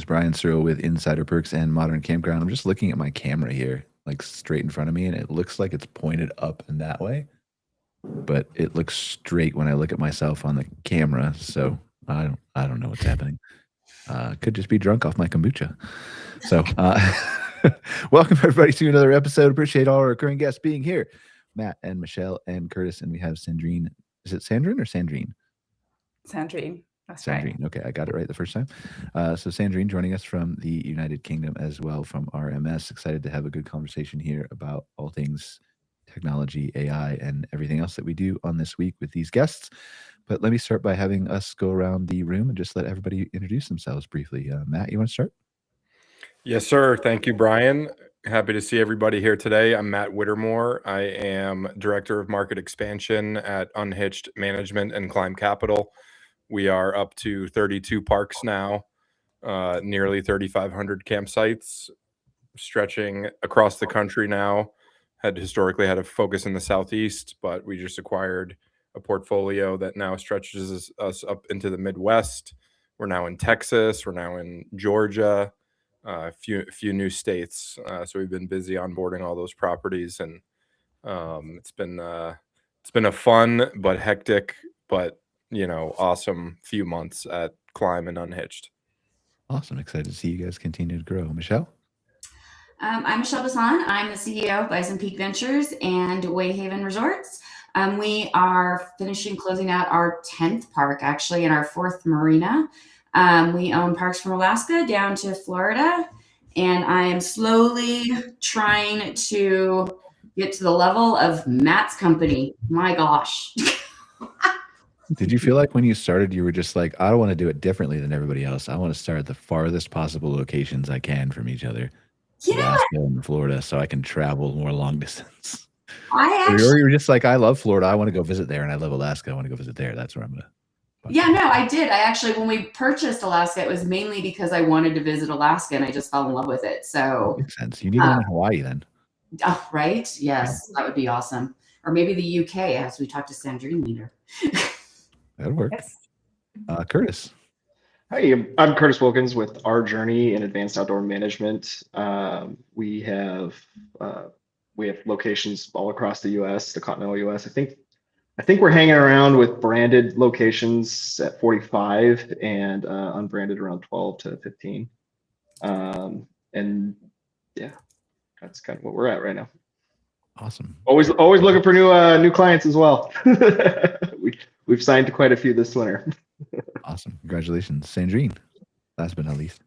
Brian Searl with Insider Perks and Modern Campground. I'm just looking at my camera here, like straight in front of me, and it looks like it's pointed up and that way, but it looks straight when I look at myself on the camera. So I don't know what's happening. Could just be drunk off my kombucha. So welcome everybody to another episode. Appreciate all our recurring guests being here, Matt and Mychele and Kurtis, and we have Sandrine. Is it Sandrine or Sandrine? Sandrine. That's Sandrine. right. Okay, I got it right the first time. So Sandrine joining us from the United Kingdom as well from RMS. Excited to have a good conversation here about all things technology, AI, and everything else that we do on this week with these guests. But let me start by having us go around the room and just let everybody introduce themselves briefly. Matt, you want to start? Yes, sir. Thank you, Brian. Happy to see everybody here today. I'm Matt Whitermore. I am Director of Market Expansion at Unhitched Management and Climb Capital. We are up to 32 parks now, nearly 3,500 campsites, stretching across the country now. Had historically had a focus in the Southeast, but we just acquired a portfolio that now stretches us up into the Midwest. We're now in Texas. We're now in Georgia. A few new states. So we've been busy onboarding all those properties, and it's been a fun but hectic but awesome few months at Climb and Unhitched. Awesome. Excited to see you guys continue to grow. Mychele? I'm Mychele Bisson. I'm the CEO of Bison Peak Ventures and Wayhaven Resorts. We are closing out our 10th park, actually, in our 4th marina. We own parks from Alaska down to Florida, and I am slowly trying to get to the level of Matt's company. My gosh. Did you feel like when you started, you were just like, I don't want to do it differently than everybody else. I want to start at the farthest possible locations I can from each other, Yeah. Alaska and Florida, so I can travel more long distance. I Or you were just like, I love Florida. I want to go visit there, and I love Alaska. I want to go visit there. That's where I'm going to. Yeah, no, I did. I actually, when we purchased Alaska, it was mainly because I wanted to visit Alaska and I just fell in love with it. So Makes sense. You need one in Hawaii then. Right? Yes, that would be awesome. Or maybe the UK, as we talk to Sandrine later. That'll work. Yes. Kurtis. Hi, I'm Kurtis Wilkins with Our Journey in Advanced Outdoor Management. We have locations all across the U.S., the continental U.S. I think we're hanging around with branded locations at 45 and unbranded around 12 to 15. And yeah, that's kind of what we're at right now. Awesome. Always looking for new clients as well. We've signed quite a few this winter. Awesome. Congratulations. Sandrine, last but not least.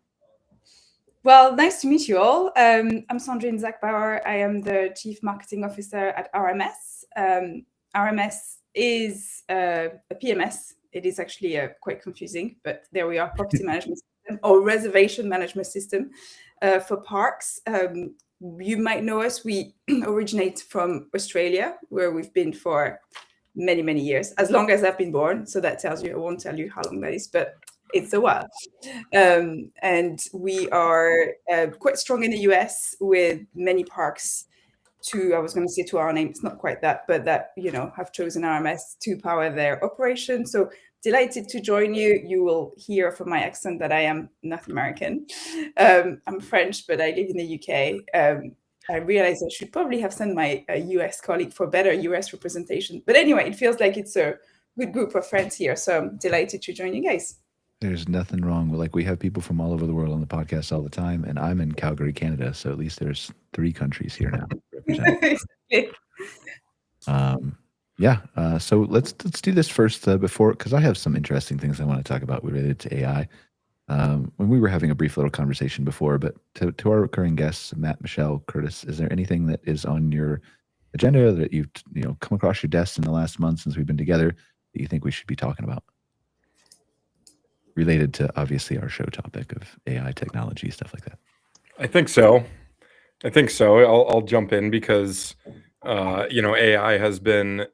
Well, nice to meet you all. I'm Sandrine Zechbauer. I am the Chief Marketing Officer at RMS. RMS is a PMS. It is actually quite confusing, but there we are, property management system or reservation management system for parks. You might know us. We originate from Australia, where we've been for many, many years, as long as I've been born. So that tells you, I won't tell you how long that is, but it's a while. And we are quite strong in the US with many parks I was going to say to our name, it's not quite that, but that, have chosen RMS to power their operation. So delighted to join you. You will hear from my accent that I am North American. I'm French, but I live in the UK. I realized I should probably have sent my US colleague for better US representation. But anyway, it feels like it's a good group of friends here. So I'm delighted to join you guys. There's nothing wrong with, we have people from all over the world on the podcast all the time, and I'm in Calgary, Canada, so at least there's 3 countries here now represented. So let's do this first before, because I have some interesting things I want to talk about related to AI. When we were having a brief little conversation before, but to our recurring guests, Matt, Mychele, Kurtis, is there anything that is on your agenda that you've come across your desk in the last month since we've been together that you think we should be talking about? Related to obviously our show topic of AI technology, stuff like that. I think so. I'll jump in because, AI has been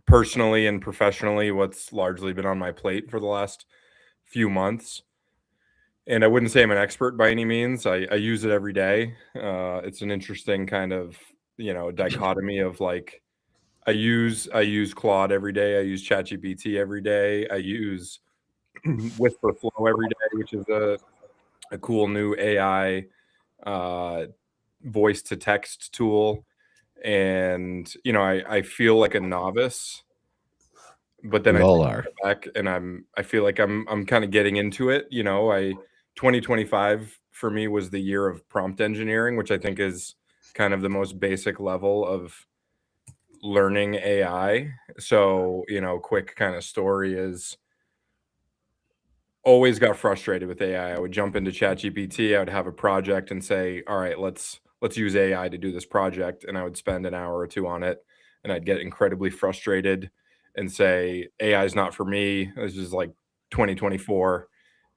personally and professionally what's largely been on my plate for the last few months. And I wouldn't say I'm an expert by any means. I use it every day. It's an interesting kind of, dichotomy of I use Claude every day. I use ChatGPT every day. I use Whisper Flow every day, which is a a cool new AI voice to text tool. And, you know, I feel like a novice, but then We I all take a are. step back and I feel like I'm kind of getting into it. You know, 2025 for me was the year of prompt engineering, which I think is kind of the most basic level of learning AI. So, you know, quick kind of story is always got frustrated with AI. I would jump into ChatGPT, I would have a project and say, "All right, let's use AI to do this project." And I would spend an hour or two on it, and I'd get incredibly frustrated and say, "AI is not for me." This is like 2024.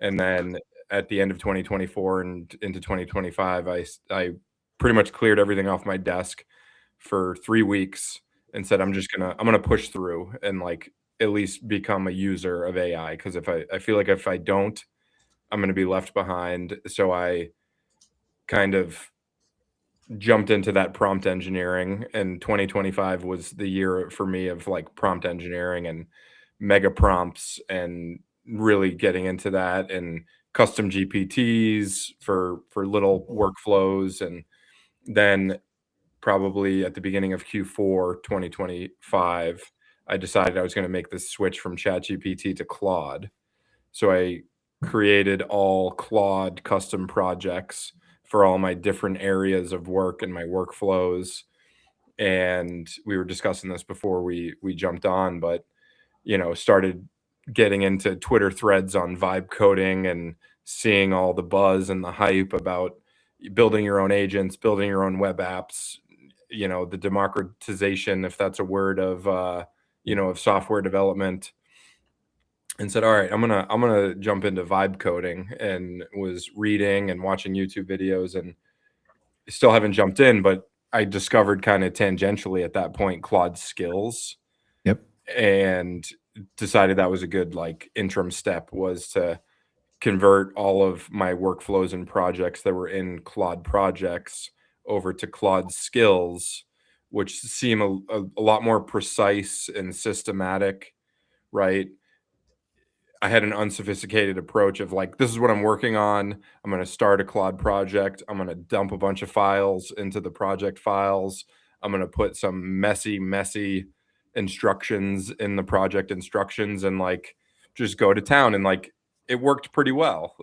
And then at the end of 2024 and into 2025, I pretty much cleared everything off my desk for 3 weeks and said, I'm gonna push through and like at least become a user of AI. Because if I feel like if I don't, I'm gonna be left behind. So I kind of jumped into that prompt engineering, and 2025 was the year for me of like prompt engineering and mega prompts and really getting into that and custom GPTs for little workflows. And then probably at the beginning of Q4 2025, I decided I was going to make this switch from ChatGPT to Claude. So I created all Claude custom projects for all my different areas of work and my workflows. And we were discussing this before we jumped on, but you know, started getting into Twitter threads on vibe coding and seeing all the buzz and the hype about building your own agents, building your own web apps, you know, the democratization, if that's a word, of you know, of software development. And said, all right, I'm gonna jump into vibe coding, and was reading and watching YouTube videos, and still haven't jumped in, but I discovered kind of tangentially at that point Claude skills, Yep. and decided that was a good like interim step, was to convert all of my workflows and projects that were in Claude projects over to Claude skills, which seem a lot more precise and systematic, right? I had an unsophisticated approach of like, this is what I'm working on. I'm going to start a Claude project. I'm going to dump a bunch of files into the project files. I'm going to put some messy instructions in the project instructions and like just go to town. And like, it worked pretty well.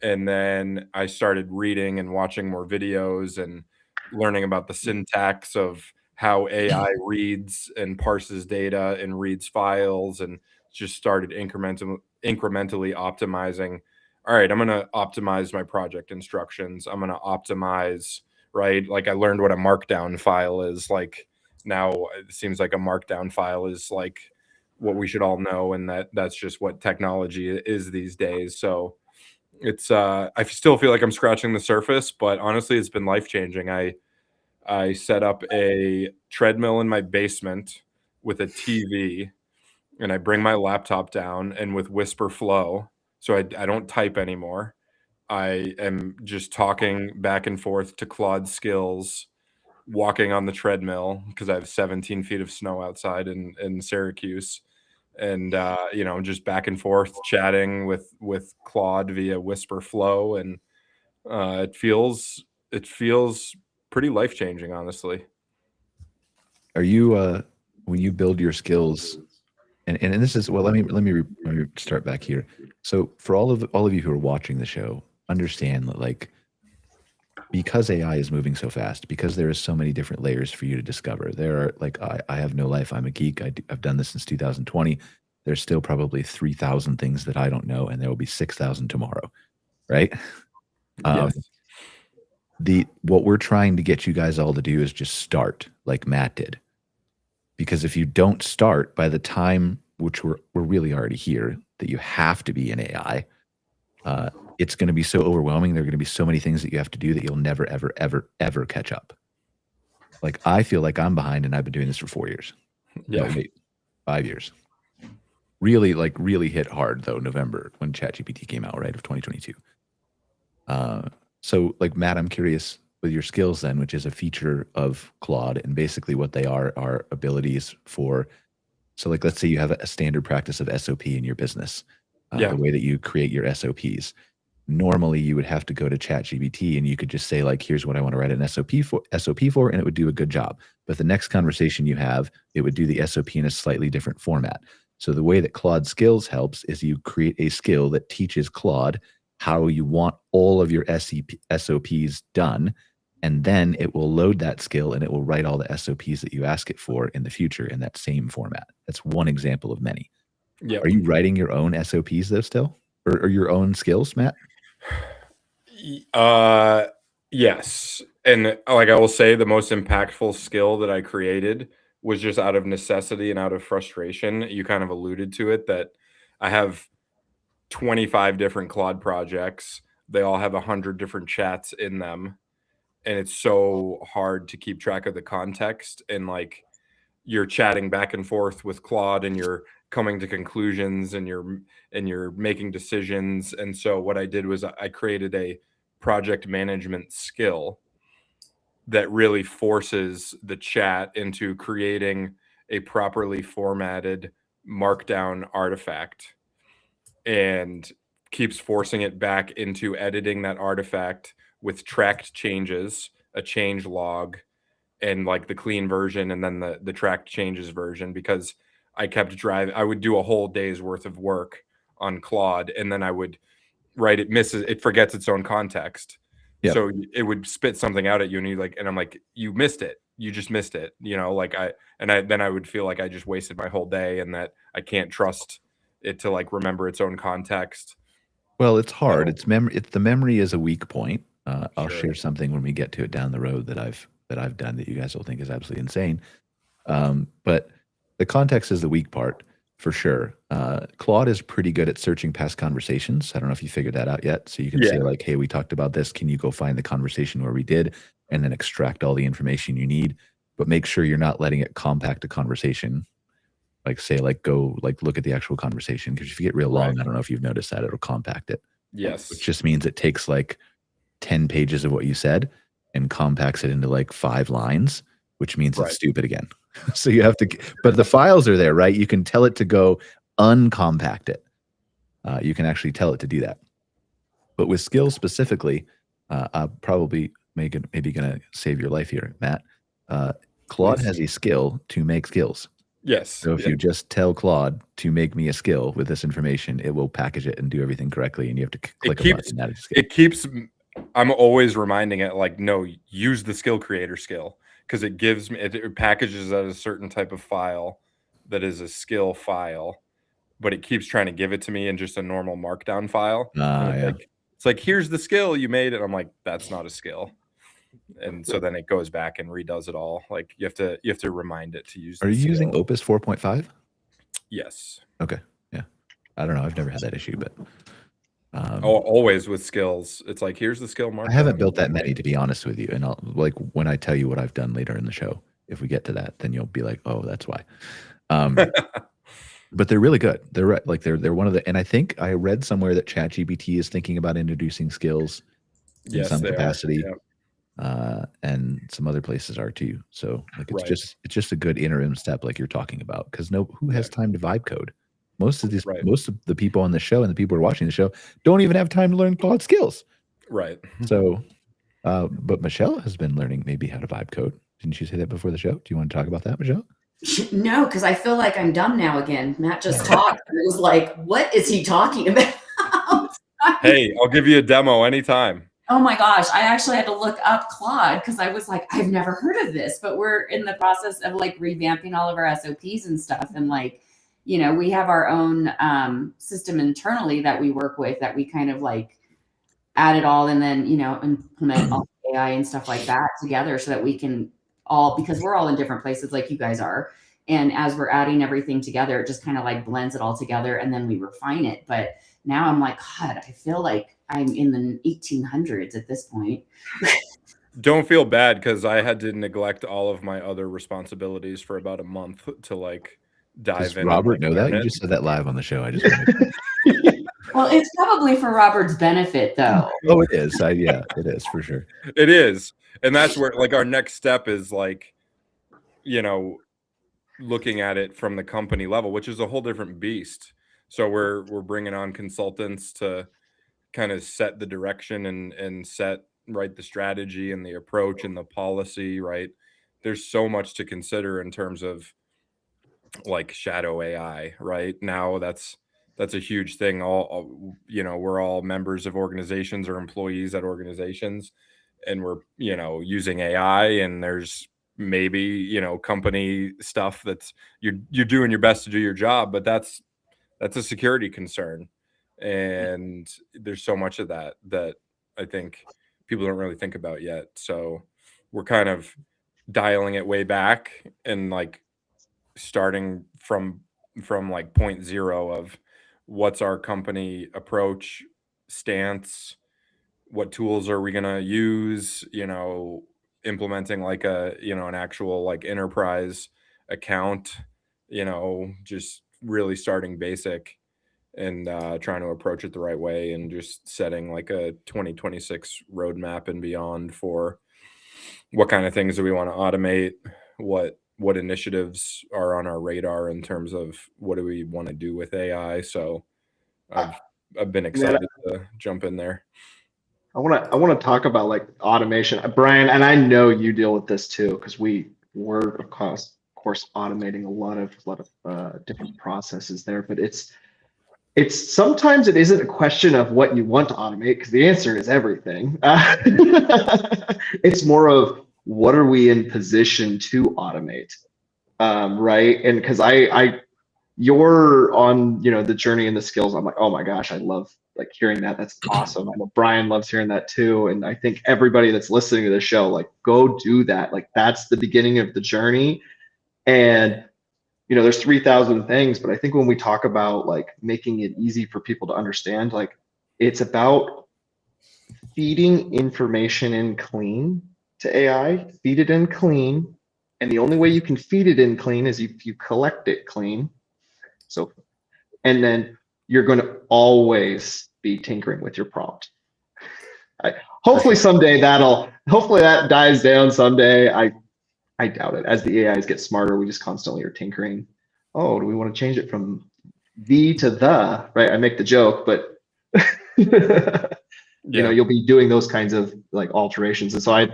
And then I started reading and watching more videos and learning about the syntax of how AI reads and parses data and reads files, and just started incrementally optimizing. All right, I'm going to optimize my project instructions. I'm going to optimize, right? Like I learned what a markdown file is. Like now it seems like a markdown file is like what we should all know, and that's just what technology is these days. So it's I still feel like I'm scratching the surface, but honestly it's been life-changing. I set up a treadmill in my basement with a TV, and I bring my laptop down, and with Whisper Flow, so I don't type anymore. I am just talking back and forth to Claude skills, walking on the treadmill because I have 17 feet of snow outside in Syracuse, and you know, just back and forth chatting with Claude via Whisper Flow, and it feels pretty life-changing, honestly. Are you when you build your skills, and this is, well, let me start back here. So for all of you who are watching the show, understand that like, because AI is moving so fast, because there is so many different layers for you to discover. There are like, I have no life. I'm a geek. I've done this since 2020. There's still probably 3,000 things that I don't know, and there will be 6,000 tomorrow, right? Yes. What we're trying to get you guys all to do is just start, like Matt did. Because if you don't start by the time, which we're really already here, that you have to be in AI, it's going to be so overwhelming. There are going to be so many things that you have to do that you'll never, ever, ever, ever catch up. Like I feel like I'm behind, and I've been doing this for 4 years. Yeah. No, wait, 5 years. Really hit hard though, November, when ChatGPT came out, right, of 2022. So like Matt, I'm curious with your skills then, which is a feature of Claude, and basically what they are abilities for. So like, let's say you have a standard practice of SOP in your business. the way that you create your SOPs. Normally, you would have to go to ChatGPT and you could just say, like, here's what I want to write an SOP for, and it would do a good job. But the next conversation you have, it would do the SOP in a slightly different format. So the way that Claude Skills helps is you create a skill that teaches Claude how you want all of your SOPs done, and then it will load that skill and it will write all the SOPs that you ask it for in the future in that same format. That's one example of many. Yep. Are you writing your own SOPs though still? Or your own skills, Matt? Yes. And like I will say, the most impactful skill that I created was just out of necessity and out of frustration. You kind of alluded to it, that I have 25 different Claude projects. They all have 100 different chats in them. And it's so hard to keep track of the context. And like, you're chatting back and forth with Claude and you're coming to conclusions and you're making decisions. And so what I did was I created a project management skill that really forces the chat into creating a properly formatted markdown artifact and keeps forcing it back into editing that artifact with tracked changes, a change log, and like the clean version, and then the tracked changes version, because I kept driving. I would do a whole day's worth of work on Claude, and then I would write it forgets its own context. Yep. So it would spit something out at you, and I'm like, you missed it. You just missed it. Like then I would feel like I just wasted my whole day, and that I can't trust it to like remember its own context. Well, it's hard. The memory is a weak point. I'll Sure. share something when we get to it down the road that I've done that you guys will think is absolutely insane. But the context is the weak part for sure. Claude is pretty good at searching past conversations. I don't know if you figured that out yet. So you can say like, hey, we talked about this. Can you go find the conversation where we did, and then extract all the information you need, but make sure you're not letting it compact a conversation. Like say, like go like look at the actual conversation. Because if you get real long, I don't know if you've noticed that, it'll compact it. Yes. Which just means it takes like 10 pages of what you said and compacts it into like 5 lines, which means it's stupid again. So you have to, but the files are there, right? You can tell it to go uncompact it. You can actually tell it to do that. But with skills specifically, I'm probably maybe going to save your life here, Matt. Claude has a skill to make skills. Yes. So if you just tell Claude to make me a skill with this information, it will package it and do everything correctly, and you have to click a button. I'm always reminding it, like, no, use the skill creator skill, because it gives me, it packages as a certain type of file that is a skill file, but it keeps trying to give it to me in just a normal markdown file. It's like, here's the skill you made, and I'm like, that's not a skill. And so then it goes back and redoes it all. Like you have to remind it to use. Are you using Opus 4.5? Yes. Okay. Yeah. I don't know. I've never had that issue, but always with skills, it's like, here's the skill mark. I haven't built that many, to be honest with you. And I'll, like, when I tell you what I've done later in the show, if we get to that, then you'll be like, oh, that's why. But they're really good. They're right. Like they're one of the, and I think I read somewhere that ChatGPT is thinking about introducing skills in some capacity. And some other places are too. So like it's just a good interim step, like you're talking about, because who has time to vibe code? Most of the people on the show and the people who are watching the show don't even have time to learn Claude skills. Right. So, but Mychele has been learning maybe how to vibe code. Didn't you say that before the show? Do you want to talk about that, Mychele? No, because I feel like I'm dumb now again. Matt just talked. And it was like, what is he talking about? Hey, I'll give you a demo anytime. Oh my gosh, I actually had to look up Claude because I was like, I've never heard of this, but we're in the process of like revamping all of our SOPs and stuff. And like, we have our own system internally that we work with, that we kind of like add it all and then, implement all the AI and stuff like that together so that we can all, because we're all in different places like you guys are. And as we're adding everything together, it just kind of like blends it all together and then we refine it. But now I'm like, God, I feel like I'm in the 1800s at this point. Don't feel bad, because I had to neglect all of my other responsibilities for about a month to like dive in. Robert know that? You just said that live on the show. I just Well, it's probably for Robert's benefit, though. Oh, it is. Yeah, it is for sure. It is, and that's where like our next step is like, looking at it from the company level, which is a whole different beast. So we're bringing on consultants to kind of set the direction and set right the strategy and the approach and the policy, right? There's so much to consider in terms of like shadow AI, right? Now that's a huge thing. All we're all members of organizations or employees at organizations, and we're using AI, and there's maybe company stuff that's you're doing your best to do your job, but that's a security concern, and there's so much of that I think people don't really think about yet. So we're kind of dialing it way back and like starting from like point zero of what's our company approach, stance, what tools are we going to use, implementing like an actual like enterprise account, just really starting basic and trying to approach it the right way, and just setting like a 2026 roadmap and beyond for what kind of things do we want to automate, what initiatives are on our radar in terms of what do we want to do with AI. So I've been excited to jump in there. I want to talk about like automation, Brian, and I know you deal with this too, because we're of course automating a lot of different processes there, but it's sometimes it isn't a question of what you want to automate, because the answer is everything. It's more of what are we in position to automate, right? And because you're on the journey and the skills, I'm like, oh my gosh, I love like hearing that. That's awesome. I know Brian loves hearing that too, and I think everybody that's listening to the show, like, go do that. Like, that's the beginning of the journey. And there's 3,000 things, but I think when we talk about like making it easy for people to understand, like, it's about feeding information in clean to AI, feed it in clean. And the only way you can feed it in clean is if you collect it clean. So, and then you're going to always be tinkering with your prompt. Hopefully that dies down someday. I doubt it. As the AIs get smarter, we just constantly are tinkering. Oh, do we want to change it from the to the, right? I make the joke, but you'll be doing those kinds of like alterations. And so we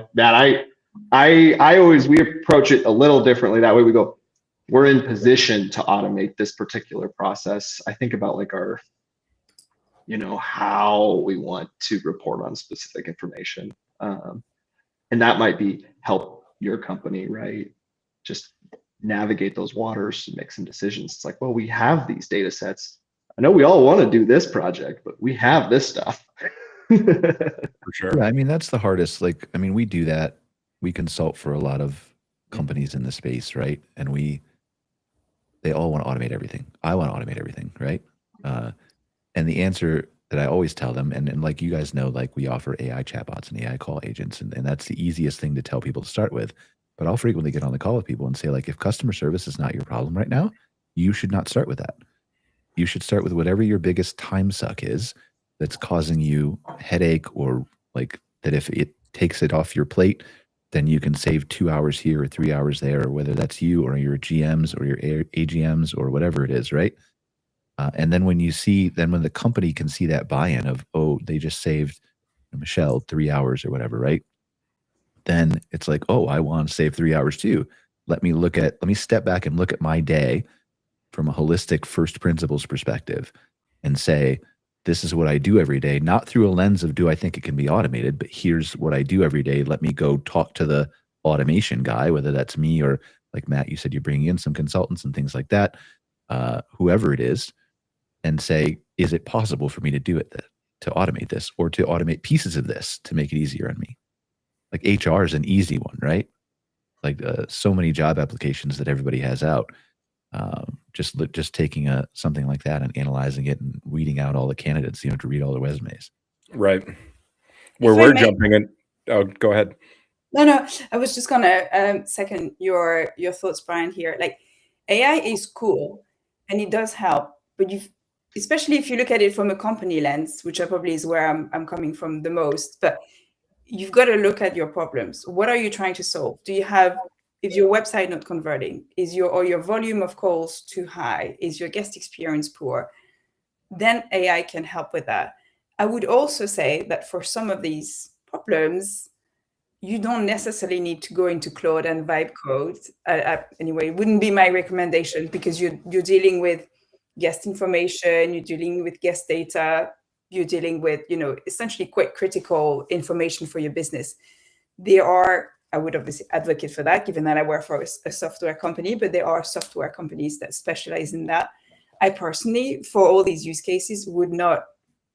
approach it a little differently. That way we go, we're in position to automate this particular process. I think about like our, how we want to report on specific information. And that might be help your company, right? Just navigate those waters and make some decisions. It's like, well, we have these data sets. I know we all want to do this project, but we have this stuff. For sure. Yeah, I mean, that's the hardest. Like, I mean, we do that. We consult for a lot of companies in the space, right? And they all want to automate everything. I want to automate everything, right? And the answer that I always tell them, and like you guys know, like we offer AI chatbots and AI call agents, and that's the easiest thing to tell people to start with. But I'll frequently get on the call with people and say, like, if customer service is not your problem right now, you should not start with that. You should start with whatever your biggest time suck is that's causing you headache, or like that if it takes it off your plate, then you can save 2 hours here or 3 hours there, or whether that's you or your GMs or your AGMs or whatever it is, right? And then when the company can see that buy-in of, oh, they just saved Mychele 3 hours or whatever, right? Then it's like, oh, I want to save 3 hours too. Let me step back and look at my day from a holistic first principles perspective and say, this is what I do every day, not through a lens of, do I think it can be automated, but here's what I do every day. Let me go talk to the automation guy, whether that's me or like Matt, you said you're bringing in some consultants and things like that, whoever it is, and say, is it possible for me to do it, to automate this, or to automate pieces of this to make it easier on me? Like HR is an easy one, right? Like so many job applications that everybody has out. Just taking something like that and analyzing it and weeding out all the candidates, to read all the resumes. Right. Where we're jumping in. Oh, go ahead. No, I was just gonna second your thoughts, Brian, here. Like, AI is cool and it does help, but especially if you look at it from a company lens, which probably is where I'm coming from the most, but you've got to look at your problems. What are you trying to solve? Is your website not converting? Is your volume of calls too high? Is your guest experience poor? then AI can help with that. I would also say that for some of these problems, you don't necessarily need to go into Claude and Vibe Code. Anyway, it wouldn't be my recommendation, because you're dealing with guest information, you're dealing with guest data, you're dealing with, essentially quite critical information for your business. I would obviously advocate for that, given that I work for a software company, but there are software companies that specialize in that. I personally, for all these use cases, would not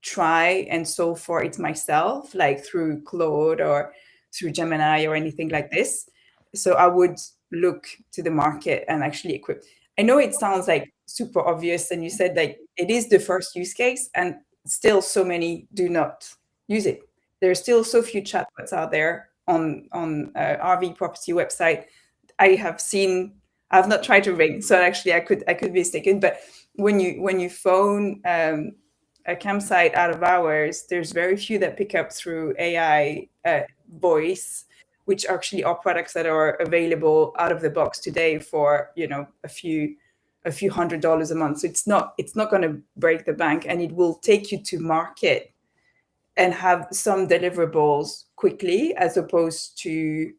try and solve for it myself, like through Claude or through Gemini or anything like this. So I would look to the market and actually equip. I know it sounds like super obvious, and you said like it is the first use case, and still so many do not use it. There are still so few chatbots out there on RV property website. I've not tried to ring, so actually I could be mistaken, but when you phone a campsite out of hours, there's very few that pick up through AI voice, which actually are products that are available out of the box today for a few $100s a month. So it's not going to break the bank, and it will take you to market and have some deliverables quickly, as opposed to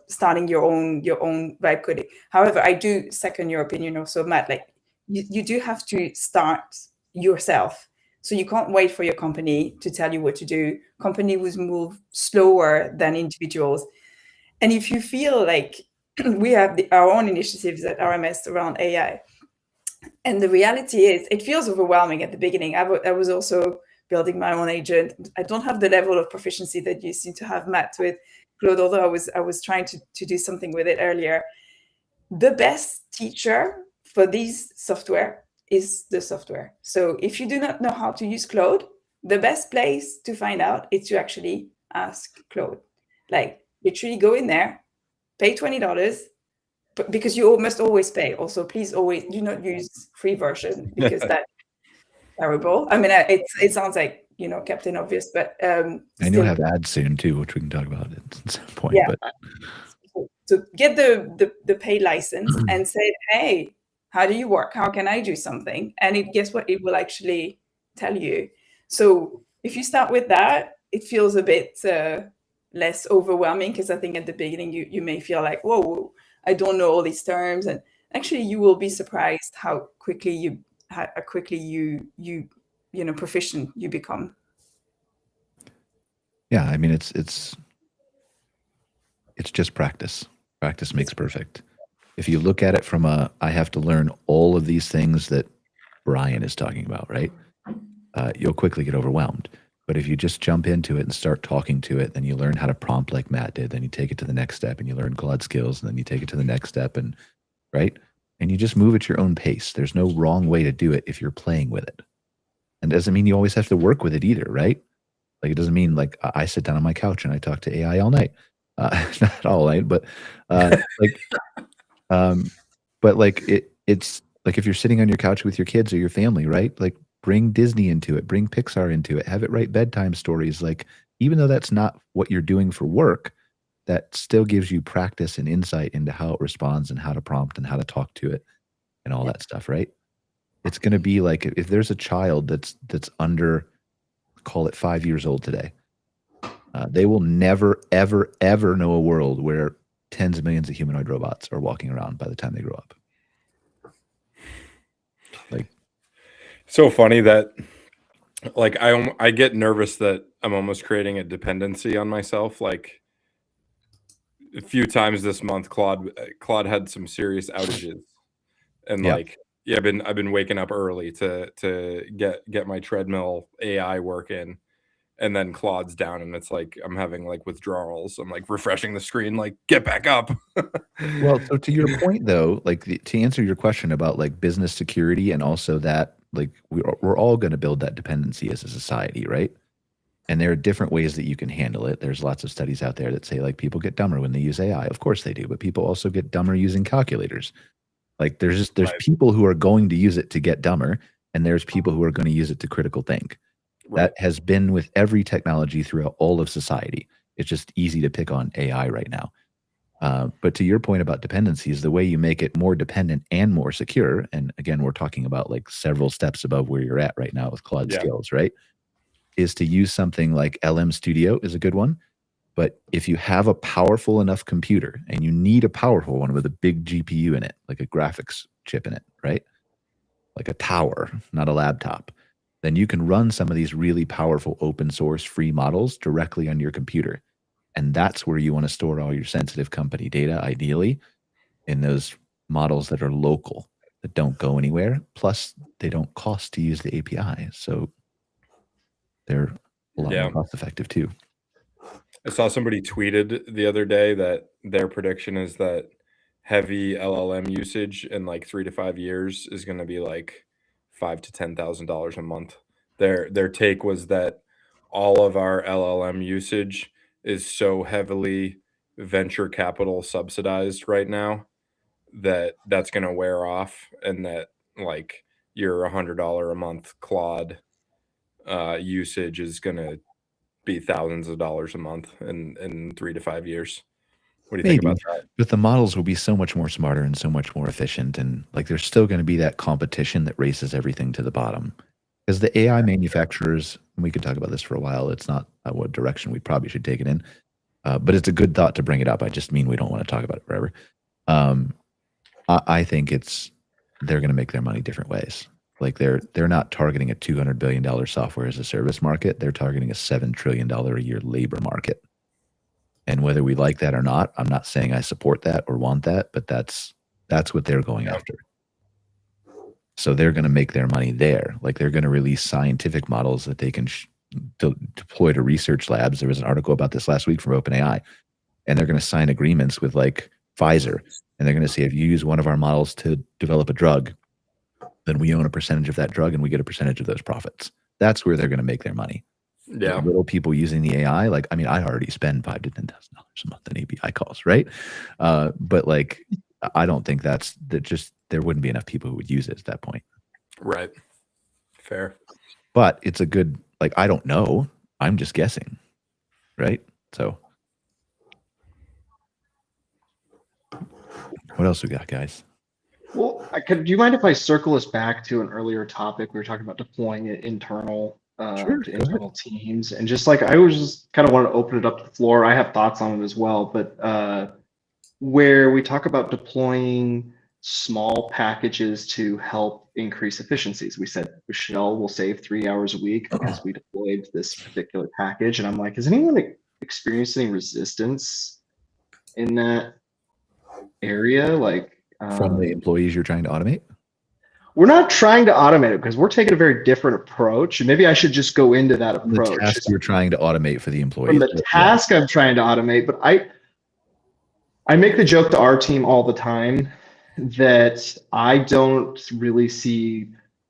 starting your own vibe coding. However, I do second your opinion also, Matt. Like you do have to start yourself. So you can't wait for your company to tell you what to do. Company will move slower than individuals. And if you feel like we have our own initiatives at RMS around AI, and the reality is it feels overwhelming at the beginning. I was also building my own agent. I don't have the level of proficiency that you seem to have, Matt, with Claude, although I was trying to do something with it earlier. The best teacher for these software is the software. So if you do not know how to use Claude, the best place to find out is to actually ask Claude. Like literally go in there, pay $20, because you must always pay. Also, please always do not use free version, because that's terrible. I mean, it sounds like Captain Obvious, but I know I have ads soon too, which we can talk about at some point. Yeah. But so get the paid license and say, hey, how do you work? How can I do something? And guess what? It will actually tell you. So if you start with that, it feels a bit less overwhelming, because I think at the beginning you may feel like, whoa, I don't know all these terms, and actually you will be surprised how quickly proficient you become. yeah, I mean it's just practice. Practice makes perfect. If you look at it from I have to learn all of these things that Brian is talking about, right? You'll quickly get overwhelmed. But if you just jump into it and start talking to it, then you learn how to prompt like Matt did. Then you take it to the next step, and you learn Claude skills, and then you take it to the next step, and right? And you just move at your own pace. There's no wrong way to do it if you're playing with it. And it doesn't mean you always have to work with it either, right? Like it doesn't mean like I sit down on my couch and I talk to AI all night. Not all night, but but like it's like if you're sitting on your couch with your kids or your family, right? Like bring Disney into it, bring Pixar into it, have it write bedtime stories. Like even though that's not what you're doing for work, that still gives you practice and insight into how it responds and how to prompt and how to talk to it and all that stuff, right? It's going to be like if there's a child that's under, call it 5 years old today, they will never, ever, ever know a world where tens of millions of humanoid robots are walking around by the time they grow up. Like, so funny that like I get nervous that I'm almost creating a dependency on myself. Like a few times this month, Claude had some serious outages, and like I've been waking up early to get my treadmill AI working, and then Claude's down, and it's like I'm having like withdrawals. I'm like refreshing the screen, like get back up. well, so to your point though, like to answer your question about like business security, and also that like we're all going to build that dependency as a society, right? And there are different ways that you can handle it. There's lots of studies out there that say like people get dumber when they use AI. Of course they do, but people also get dumber using calculators. Like there's right. People who are going to use it to get dumber, and there's people who are going to use it to critical think. Right. That has been with every technology throughout all of society. It's just easy to pick on AI right now. But to your point about dependencies, the way you make it more dependent and more secure, and again, we're talking about like several steps above where you're at right now with Claude skills, right? Is to use something like LM Studio is a good one. But if you have a powerful enough computer, and you need a powerful one with a big GPU in it, like a graphics chip in it, right? Like a tower, not a laptop, then you can run some of these really powerful open source free models directly on your computer. And that's where you want to store all your sensitive company data, ideally, in those models that are local, that don't go anywhere. Plus, they don't cost to use the API. So they're a lot more cost effective too. I saw somebody tweeted the other day that their prediction is that heavy LLM usage in like 3 to 5 years is going to be like $5,000 to $10,000 a month. Their take was that all of our LLM usage is so heavily venture capital subsidized right now that that's going to wear off, and that like your $100 a month Claude usage is going to be thousands of dollars a month in 3 to 5 years. What do you think about that? But the models will be so much more smarter and so much more efficient, and like there's still going to be that competition that races everything to the bottom. Because the AI manufacturers, and we could talk about this for a while, it's not what direction we probably should take it in, but it's a good thought to bring it up. I just mean we don't want to talk about it forever. I think they're going to make their money different ways. Like they're not targeting a $200 billion software as a service market. They're targeting a $7 trillion a year labor market. And whether we like that or not, I'm not saying I support that or want that, but that's what they're going after. So they're going to make their money there. Like they're going to release scientific models that they can deploy to research labs. There was an article about this last week from OpenAI, and they're going to sign agreements with like Pfizer, and they're going to say, if you use one of our models to develop a drug, then we own a percentage of that drug and we get a percentage of those profits. That's where they're going to make their money. Yeah. Like little people using the AI, like, I mean, I already spend $5,000 to $10,000 a month in API calls, right? But like, I don't think there wouldn't be enough people who would use it at that point. Right. Fair. But it's a good, like, I don't know. I'm just guessing, right? So what else we got, guys? Well, do you mind if I circle us back to an earlier topic? We were talking about deploying it internal to internal teams, and just like I was just kind of wanted to open it up to the floor. I have thoughts on it as well, but where we talk about deploying small packages to help increase efficiencies. We said Mychele will save 3 hours a week because we deployed this particular package, and I'm like, has anyone experienced any resistance in that area? Like from the employees you're trying to automate? We're not trying to automate it because we're taking a very different approach. And maybe I should just go into that approach. The task you're trying to automate for the employees. From the task I'm trying to automate, but I make the joke to our team all the time that I don't really see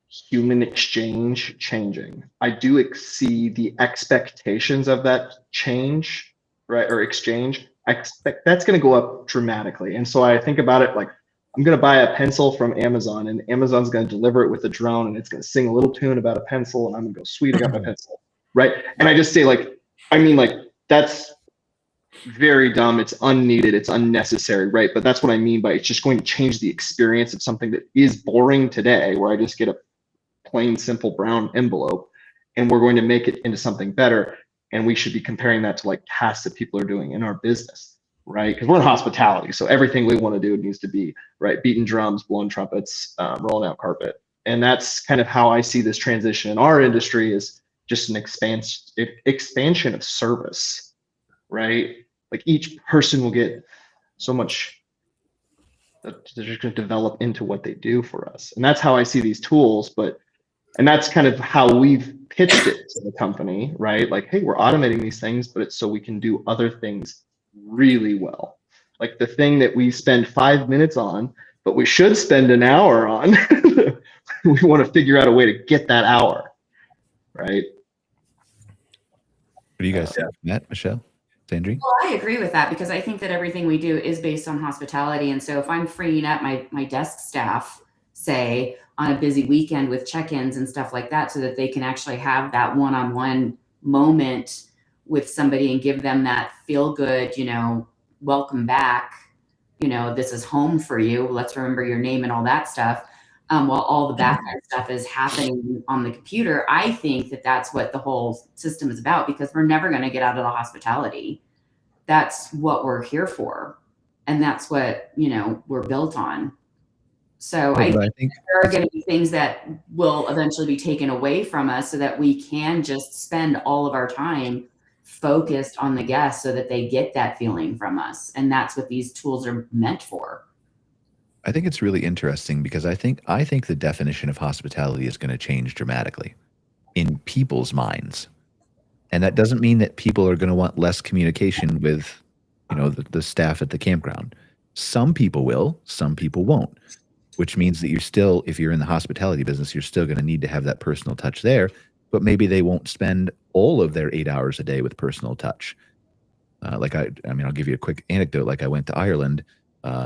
human exchange changing. I do see the expectations of that change, right, or exchange. I expect that's going to go up dramatically. And so I think about it like, I'm going to buy a pencil from Amazon, and Amazon's going to deliver it with a drone, and it's going to sing a little tune about a pencil, and I'm going to go, sweet, I got my pencil, right? And I just say that's very dumb. It's unneeded. It's unnecessary, right? But that's what I mean by it's just going to change the experience of something that is boring today, where I just get a plain, simple brown envelope, and we're going to make it into something better. And we should be comparing that to like tasks that people are doing in our business, right? Because we're in hospitality, so everything we want to do needs to be right, beating drums, blowing trumpets, rolling out carpet. And that's kind of how I see this transition in our industry, is just an expansion of service, right? Like each person will get so much that they're just going to develop into what they do for us. And that's how I see these tools. And that's kind of how we've pitched it to the company, right? Like, hey, we're automating these things, but it's so we can do other things really well. Like the thing that we spend 5 minutes on, but we should spend an hour on. We want to figure out a way to get that hour, right? What do you guys think, Matt, Mychele, Sandrine? Well, I agree with that because I think that everything we do is based on hospitality. And so if I'm freeing up my desk staff, say, on a busy weekend with check-ins and stuff like that, so that they can actually have that one-on-one moment with somebody and give them that feel good, welcome back you know, this is home for you. Let's remember your name and all that stuff. While all the back end stuff is happening on the computer, I think that that's what the whole system is about, because we're never going to get out of the hospitality. That's what we're here for. And that's what, you know, we're built on. So I think there are going to be things that will eventually be taken away from us so that we can just spend all of our time focused on the guests so that they get that feeling from us. And that's what these tools are meant for. I think it's really interesting because I think the definition of hospitality is going to change dramatically in people's minds. And that doesn't mean that people are going to want less communication with, you know, the staff at the campground. Some people will, some people won't, which means that you're still, if you're in the hospitality business, you're still going to need to have that personal touch there, but maybe they won't spend all of their 8 hours a day with personal touch. Like I mean, I'll give you a quick anecdote. Like I went to Ireland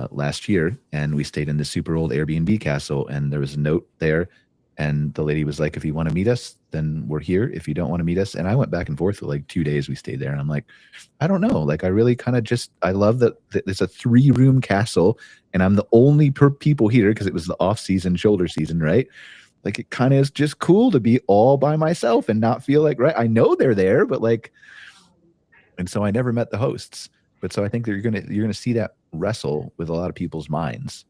last year and we stayed in this super old Airbnb castle, and there was a note there, and the lady was like, if you want to meet us, then we're here. If you don't want to meet us. And I went back and forth for like 2 days we stayed there, and I'm like, I don't know. Like I really kind of I love that it's a 3-room castle and I'm the only people here because it was the off season, shoulder season, right? Like it kind of is just cool to be all by myself and not feel like, right, I know they're there, but like, and so I never met the hosts. But so I think that you're gonna see that wrestle with a lot of people's minds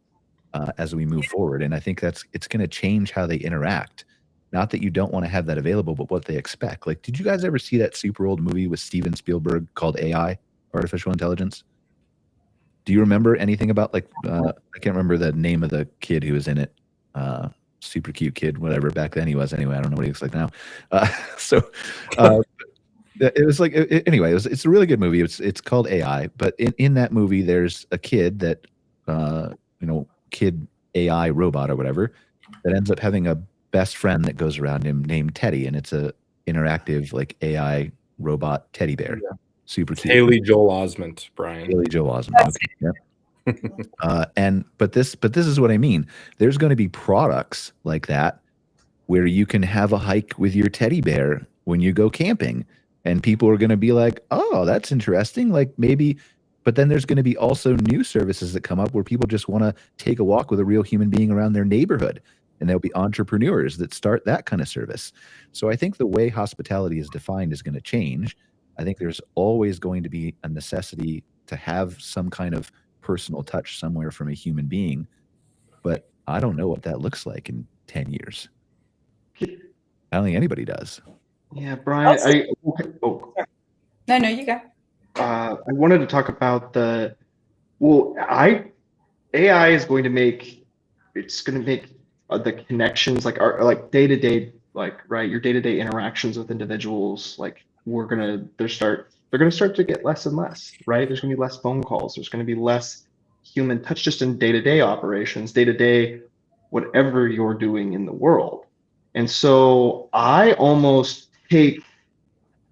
as we move forward, and I think it's gonna change how they interact. Not that you don't want to have that available, but what they expect. Like, did you guys ever see that super old movie with Steven Spielberg called AI, Artificial Intelligence? Do you remember anything about like I can't remember the name of the kid who was in it. Super cute kid, whatever. Back then he was anyway. I don't know what he looks like now. It was like anyway. It's a really good movie. It's called AI, but in that movie, there's a kid that kid AI robot or whatever that ends up having a best friend that goes around him named Teddy, and it's a interactive like AI robot teddy bear. Yeah. Super cute. Haley Joel Osment, Brian. Haley Joel Osment. Okay. Yeah. But this is what I mean. There's going to be products like that where you can have a hike with your teddy bear when you go camping. And people are going to be like, oh, that's interesting. Like maybe, but then there's going to be also new services that come up where people just want to take a walk with a real human being around their neighborhood. And there'll be entrepreneurs that start that kind of service. So I think the way hospitality is defined is going to change. I think there's always going to be a necessity to have some kind of personal touch somewhere from a human being. But I don't know what that looks like in 10 years. I don't think anybody does. Yeah, Brian, No, you go. I wanted to talk about AI is going to make the connections, like our day-to-day, like, right, your day-to-day interactions with individuals, like they're going to start to get less and less, right? There's going to be less phone calls. There's going to be less human touch just in day-to-day operations, day-to-day, whatever you're doing in the world. And so I almost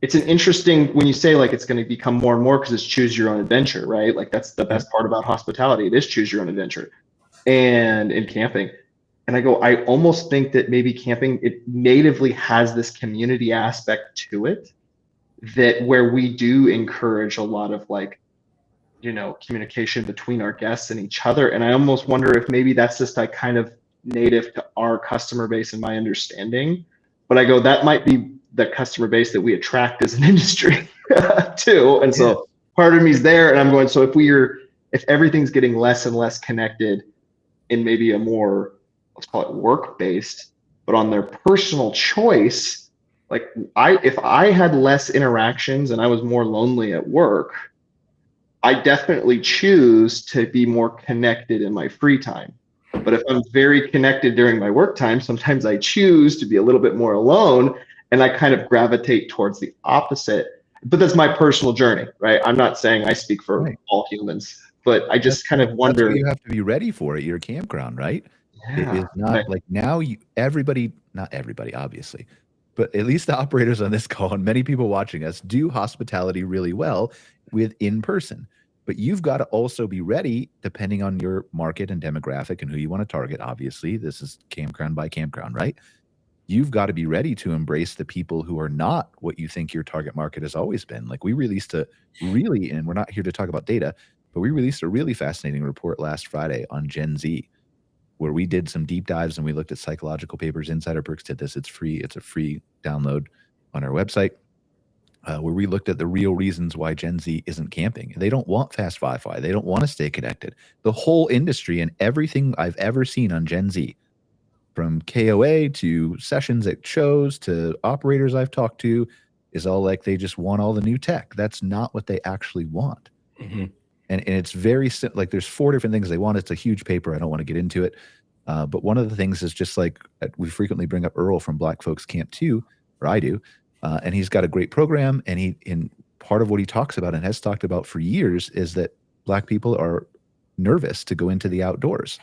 it's an interesting, when you say like it's going to become more and more because it's choose your own adventure, right? Like that's the best part about hospitality. It is choose your own adventure. And in camping, and I almost think that maybe camping, it natively has this community aspect to it, that where we do encourage a lot of like, communication between our guests and each other. And I almost wonder if maybe that's just like kind of native to our customer base and my understanding. But that might be the customer base that we attract as an industry too. And so part of me is there, and I'm going, so if everything's getting less and less connected in maybe a more, let's call it work-based, but on their personal choice, like if I had less interactions and I was more lonely at work, I definitely choose to be more connected in my free time. But if I'm very connected during my work time, sometimes I choose to be a little bit more alone, and I kind of gravitate towards the opposite. But that's my personal journey, right? I'm not saying I speak for all humans, but I just kind of wonder. That's what you have to be ready for at your campground, right? Yeah. It is not like now not everybody, obviously, but at least the operators on this call and many people watching us do hospitality really well with in person. But you've got to also be ready, depending on your market and demographic and who you want to target. Obviously, this is campground by campground, right? You've got to be ready to embrace the people who are not what you think your target market has always been. Like we released and we're not here to talk about data, But we released a really fascinating report last Friday on Gen Z, where we did some deep dives and we looked at psychological papers. Insider Perks did this. It's free. It's a free download on our website, where we looked at the real reasons why Gen Z isn't camping. They don't want fast Wi-Fi. They don't want to stay connected. The whole industry and everything I've ever seen on Gen Z, from KOA to sessions at shows to operators I've talked to, is all like they just want all the new tech. That's not what they actually want. Mm-hmm. And it's very like there's 4 different things they want. It's a huge paper. I don't want to get into it. But one of the things is just like we frequently bring up Earl from Black Folks Camp 2, or I do. And he's got a great program. And in part of what he talks about and has talked about for years is that Black people are nervous to go into the outdoors,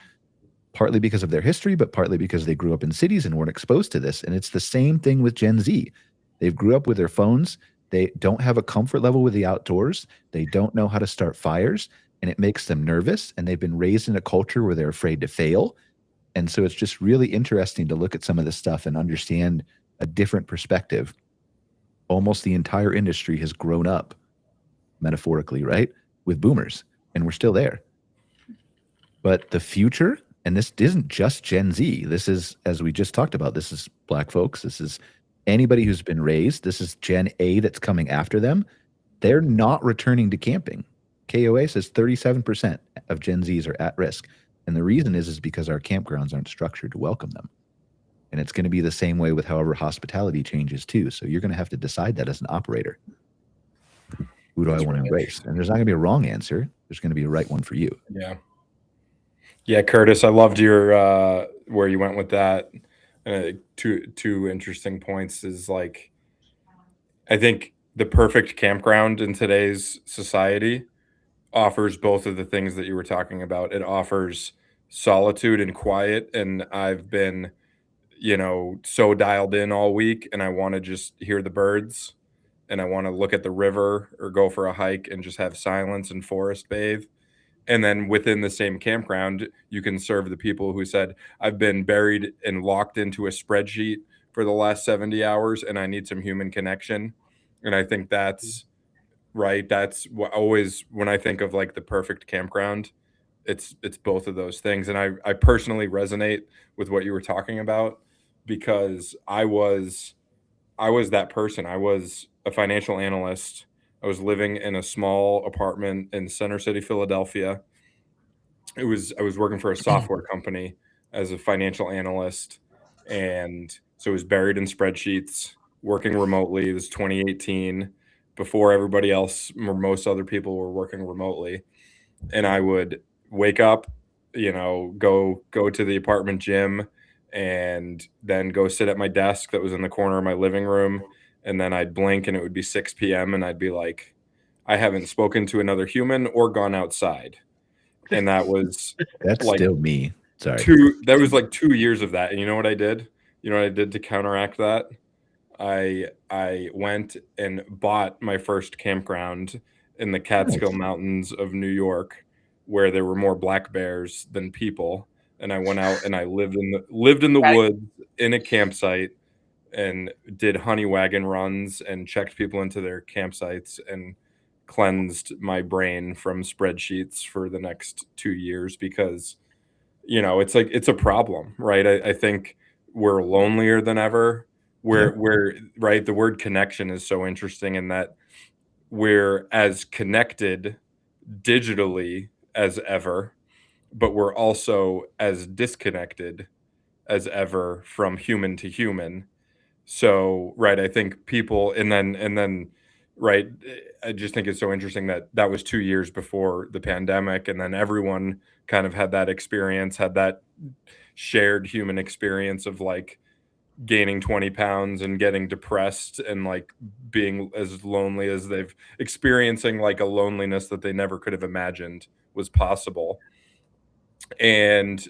partly because of their history, but partly because they grew up in cities and weren't exposed to this. And it's the same thing with Gen Z. They've grew up with their phones. They don't have a comfort level with the outdoors. They don't know how to start fires, and it makes them nervous. And they've been raised in a culture where they're afraid to fail. And so it's just really interesting to look at some of this stuff and understand a different perspective. Almost the entire industry has grown up, metaphorically, right, with boomers, and we're still there. But the future, and this isn't just Gen Z. This is, as we just talked about, this is Black folks. This is anybody who's been raised. This is Gen A that's coming after them. They're not returning to camping. KOA says 37% of Gen Zs are at risk. And the reason is because our campgrounds aren't structured to welcome them. And it's going to be the same way with however hospitality changes too. So you're going to have to decide that as an operator. Who do I want to embrace? And there's not going to be a wrong answer. There's going to be a right one for you. Yeah. Yeah, Kurtis, I loved your where you went with that. Two interesting points is like, I think the perfect campground in today's society offers both of the things that you were talking about. It offers solitude and quiet. And I've been, so dialed in all week, and I want to just hear the birds, and I want to look at the river or go for a hike and just have silence and forest bathe. And then within the same campground, you can serve the people who said, I've been buried and locked into a spreadsheet for the last 70 hours and I need some human connection. And I think that's right. That's what always, when I think of like the perfect campground, it's both of those things. And I personally resonate with what you were talking about, because I was that person. I was a financial analyst. I was living in a small apartment in Center City, Philadelphia. I was working for a software company as a financial analyst. And so I was buried in spreadsheets, working remotely. It was 2018, before everybody else, or most other people, were working remotely. And I would wake up, go to the apartment gym, and then go sit at my desk that was in the corner of my living room. And then I'd blink and it would be 6 p.m. and I'd be like, I haven't spoken to another human or gone outside. And that was That's like still me. Sorry. That was like 2 years of that. And you know what I did? You know what I did to counteract that? I went and bought my first campground in the Catskill Mountains of New York, where there were more black bears than people. And I went out and I lived in the woods in a campsite and did honey wagon runs and checked people into their campsites and cleansed my brain from spreadsheets for the next 2 years, because, it's like, it's a problem, right? I think we're lonelier than ever. We're right. The word connection is so interesting in that we're as connected digitally as ever, but we're also as disconnected as ever from human to human. So, right, I think people, and then, right, I just think it's so interesting that was 2 years before the pandemic, and then everyone kind of had that experience, had that shared human experience of like gaining 20 pounds and getting depressed and like being as lonely as they've experiencing like a loneliness that they never could have imagined was possible. And,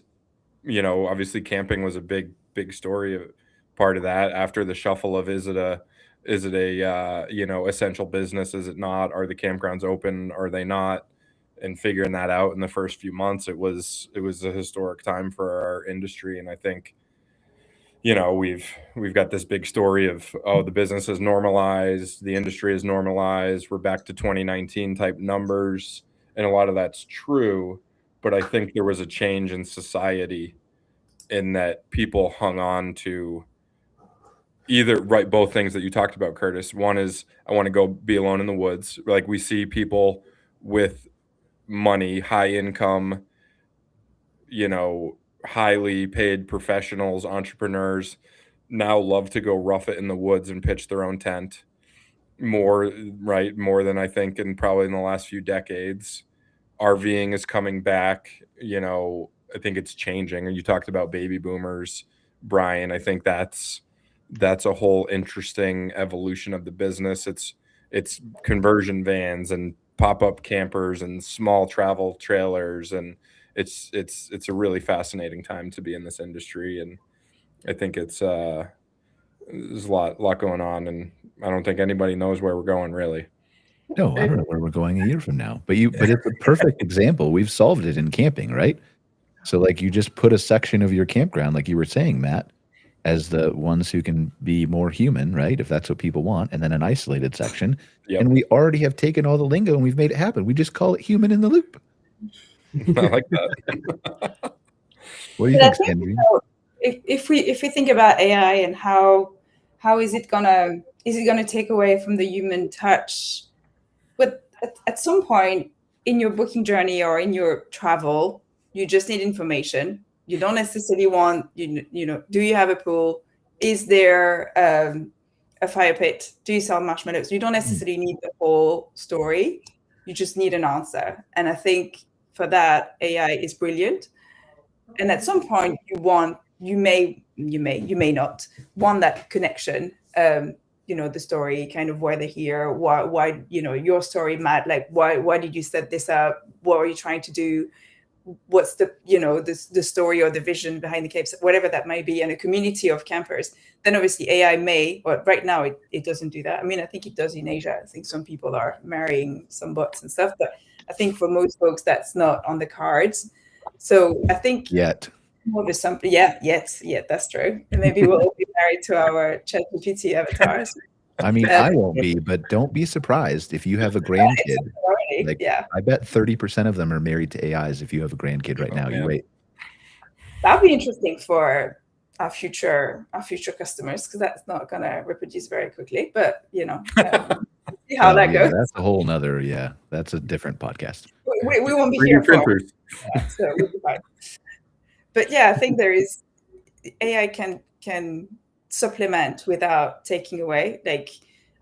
obviously camping was a big story, part of that. After the shuffle of, is it a essential business? Is it not? Are the campgrounds open? Are they not? And figuring that out in the first few months, it was a historic time for our industry. And I think, we've got this big story of, the business is normalized, the industry is normalized, we're back to 2019 type numbers. and a lot of that's true. But I think there was a change in society in that people hung on to both things that you talked about, Kurtis. One is I want to go be alone in the woods. Like we see people with money, high income, highly paid professionals, entrepreneurs now love to go rough it in the woods and pitch their own tent more than I think probably in the last few decades. RVing is coming back. I think it's changing. And you talked about baby boomers, Brian. I think that's a whole interesting evolution of the business. It's conversion vans and pop-up campers and small travel trailers, and it's a really fascinating time to be in this industry. And I think there's a lot going on, and I don't think anybody knows where we're going really. No, I don't know where we're going a year from now. But it's a perfect example. We've solved it in camping, right? So like you just put a section of your campground, like you were saying, Matt, as the ones who can be more human, right? If that's what people want, and then an isolated section. Yep. And we already have taken all the lingo and we've made it happen. We just call it human in the loop. I like that. What do you think, Sandrine? If we think about AI and how is it gonna take away from the human touch? But at some point in your booking journey or in your travel, you just need information. You don't necessarily want, do you have a pool? Is there a fire pit? Do you sell marshmallows? You don't necessarily need the whole story. You just need an answer. And I think for that, AI is brilliant. And at some point you may not want that connection. The story, kind of why they're here, why your story, Matt, like why did you set this up? What are you trying to do? What's the the story or the vision behind the capes, whatever that might be, and a community of campers. Then obviously AI may, but right now it doesn't do that. I mean, I think it does in Asia. I think some people are marrying some bots and stuff, but I think for most folks that's not on the cards. So I think Yet, that's true. And maybe we'll all be married to our ChatGPT avatars. I mean, I won't be, but don't be surprised if you have a grandkid. I bet 30% of them are married to AIs if you have a grandkid right now. You wait. That'd be interesting for our future customers, because that's not going to reproduce very quickly. But see how that goes. That's a whole nother. Yeah, that's a different podcast. We won't be here for it. So we'll be fine. But yeah, I think there is AI can supplement without taking away. Like,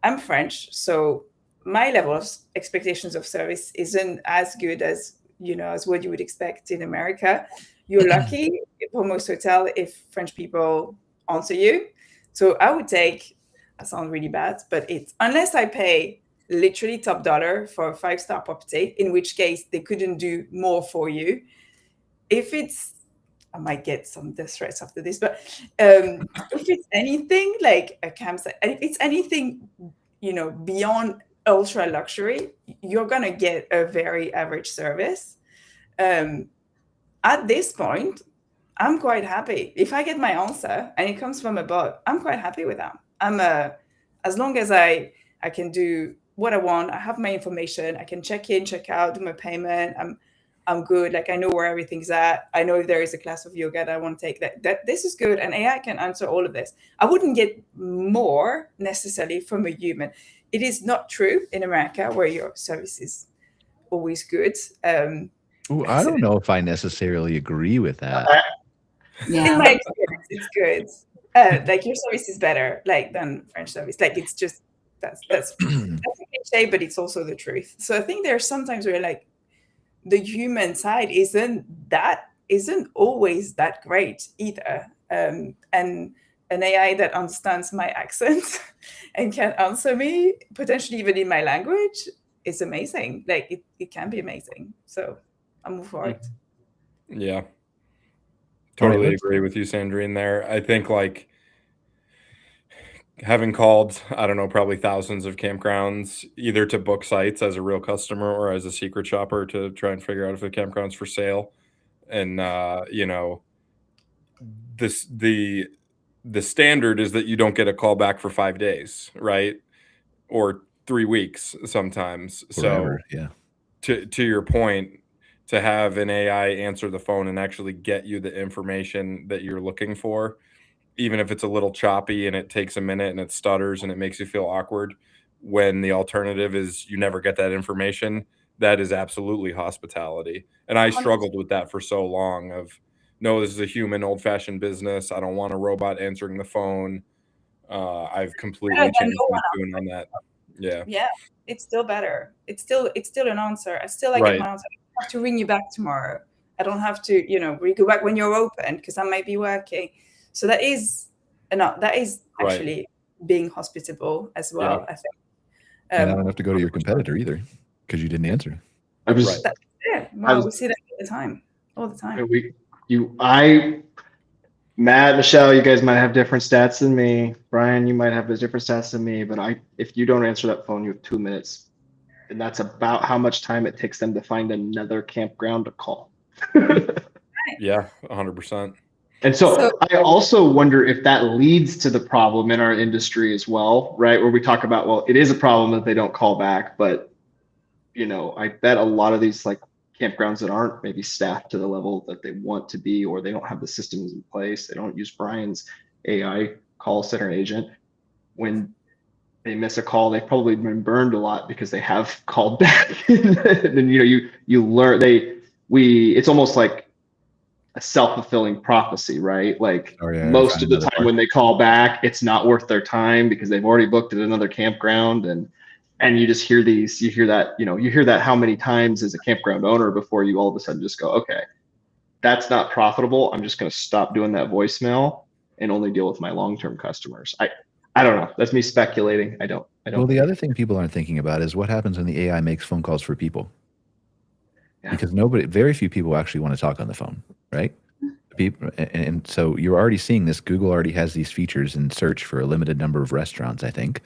I'm French, so my level of expectations of service isn't as good as as what you would expect in America. You're lucky for most hotel if French people answer you. So I would take, that sounds really bad, but it's unless I pay literally top dollar for a 5-star property, in which case they couldn't do more for you. If it's, I might get some death threats after this, but if it's anything like a campsite, if it's anything, beyond ultra luxury, you're going to get a very average service. At this point, I'm quite happy. If I get my answer and it comes from a bot, I'm quite happy with that. As long as I can do what I want, I have my information, I can check in, check out, do my payment, I'm good. Like, I know where everything's at. I know if there is a class of yoga that I want to take, that this is good. And AI can answer all of this. I wouldn't get more necessarily from a human. It is not true in America, where your service is always good. I don't know if I necessarily agree with that. Yeah. In my experience, it's good. Like, your service is better, than French service. Like, it's just that's a cliche, but it's also the truth. So I think there are sometimes where the human side isn't always that great either. And an AI that understands my accent and can answer me, potentially even in my language, is amazing. Like, it can be amazing. So I'm moving forward. Yeah. Totally agree with you, Sandrine, there. I think having called, I don't know, probably thousands of campgrounds, either to book sites as a real customer or as a secret shopper to try and figure out if the campground's for sale. And, the standard is that you don't get a call back for 5 days, right? Or 3 weeks sometimes. Forever, yeah. to your point, to have an AI answer the phone and actually get you the information that you're looking for, even if it's a little choppy and it takes a minute and it stutters and it makes you feel awkward, when the alternative is you never get that information, that is absolutely hospitality. And I struggled with that for so long of, no, this is a human, old-fashioned business. I don't want a robot answering the phone. I've completely changed my tune on that. Yeah. It's still better. It's still an answer. I still get my answer. I don't have to ring you back tomorrow. I don't have to, ring you back when you're open because I might be working. So that is actually being hospitable as well, I think. And I don't have to go to your competitor either because you didn't answer. We see that all the time. Matt, Mychele, you guys might have different stats than me. Brian, you might have different stats than me, but if you don't answer that phone, you have 2 minutes. And that's about how much time it takes them to find another campground to call. Yeah, 100%. And so I also wonder if that leads to the problem in our industry as well, right? Where we talk about, well, it is a problem that they don't call back, but I bet a lot of these like campgrounds that aren't maybe staffed to the level that they want to be, or they don't have the systems in place, they don't use Brian's AI call center agent. When they miss a call, they've probably been burned a lot because they have called back. And you learn it's almost like a self-fulfilling prophecy, right? Like most of the time when they call back, it's not worth their time because they've already booked at another campground. And you just hear you hear that how many times as a campground owner before you all of a sudden just go, okay, that's not profitable. I'm just going to stop doing that voicemail and only deal with my long-term customers. I don't know. That's me speculating. I don't. Well, the other thing people aren't thinking about is what happens when the AI makes phone calls for people. Yeah. Because very few people actually want to talk on the phone, right? And so you're already seeing this. Google already has these features in search for a limited number of restaurants, I think.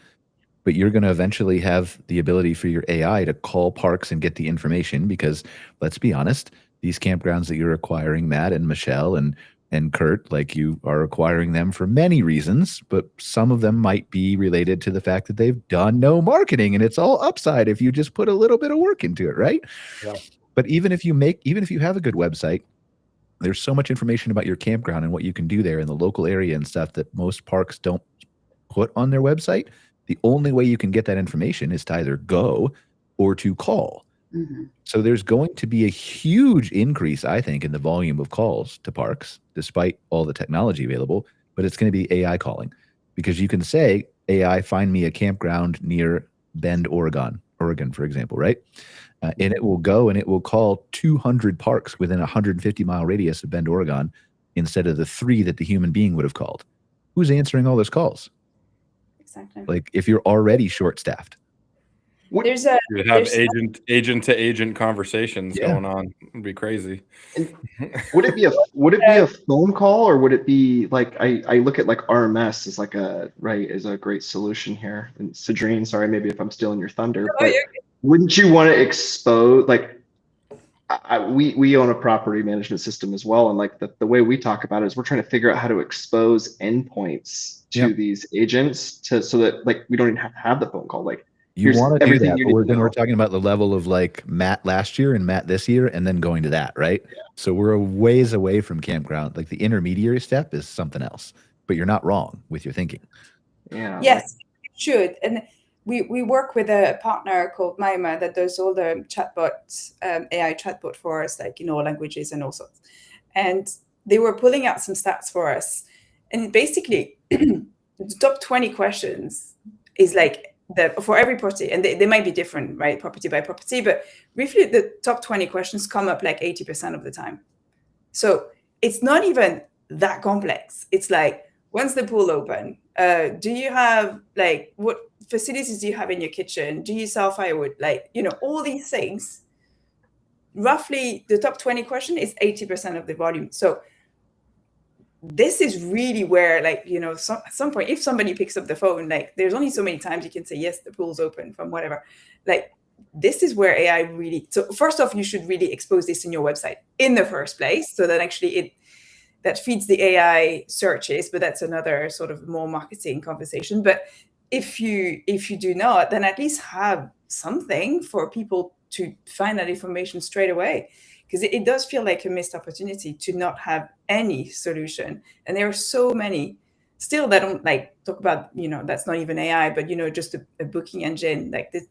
But you're going to eventually have the ability for your AI to call parks and get the information because, let's be honest, these campgrounds that you're acquiring, Matt and Mychele and Kurt, like you are acquiring them for many reasons, but some of them might be related to the fact that they've done no marketing and it's all upside if you just put a little bit of work into it, right? Yeah. But even if you have a good website, there's so much information about your campground and what you can do there in the local area and stuff that most parks don't put on their website. The only way you can get that information is to either go or to call. Mm-hmm. So there's going to be a huge increase, I think, in the volume of calls to parks, despite all the technology available, but it's going to be AI calling because you can say, AI, find me a campground near Bend, Oregon, for example, right? And it will go and it will call 200 parks within a 150-mile radius of Bend, Oregon, instead of the 3 that the human being would have called. Who's answering all those calls? Exactly. Like if you're already short-staffed. You have agent to agent conversations going on. It'd be crazy. Would it be a phone call, or would it be like I look at like RMS as like as a great solution here. And Sandrine, sorry, maybe if I'm stealing your thunder, but wouldn't you want to expose we own a property management system as well, and like the way we talk about it is we're trying to figure out how to expose endpoints to these agents so that like we don't even have the phone call. Like you want to do that, but we're talking about the level of like Matt last year and Matt this year, and then going to that, right? Yeah. So we're a ways away from campground. Like the intermediary step is something else, but you're not wrong with your thinking. Yeah. Yes, you should. And we work with a partner called Mychele that does all the chatbots, AI chatbot for us, like in all languages and all sorts. And they were pulling out some stats for us. And basically, the top 20 questions is like for every property, and they might be different, right, property by property, but briefly, the top 20 questions come up like 80% of the time. So it's not even that complex. It's like, when's the pool open? Do you have like, what facilities do you have in your kitchen? Do you sell firewood? Like, all these things. Roughly, the top 20 question is 80% of the volume. So this is really where, like, at some point, if somebody picks up the phone, like, there's only so many times you can say, yes, the pool's open from whatever. Like, this is where AI really, so first off, you should really expose this in your website in the first place, so that actually that feeds the AI searches, but that's another sort of more marketing conversation. But if you do not, then at least have something for people to find that information straight away, because it does feel like a missed opportunity to not have any solution. And there are so many still that don't like talk about, that's not even AI, but just a booking engine like this.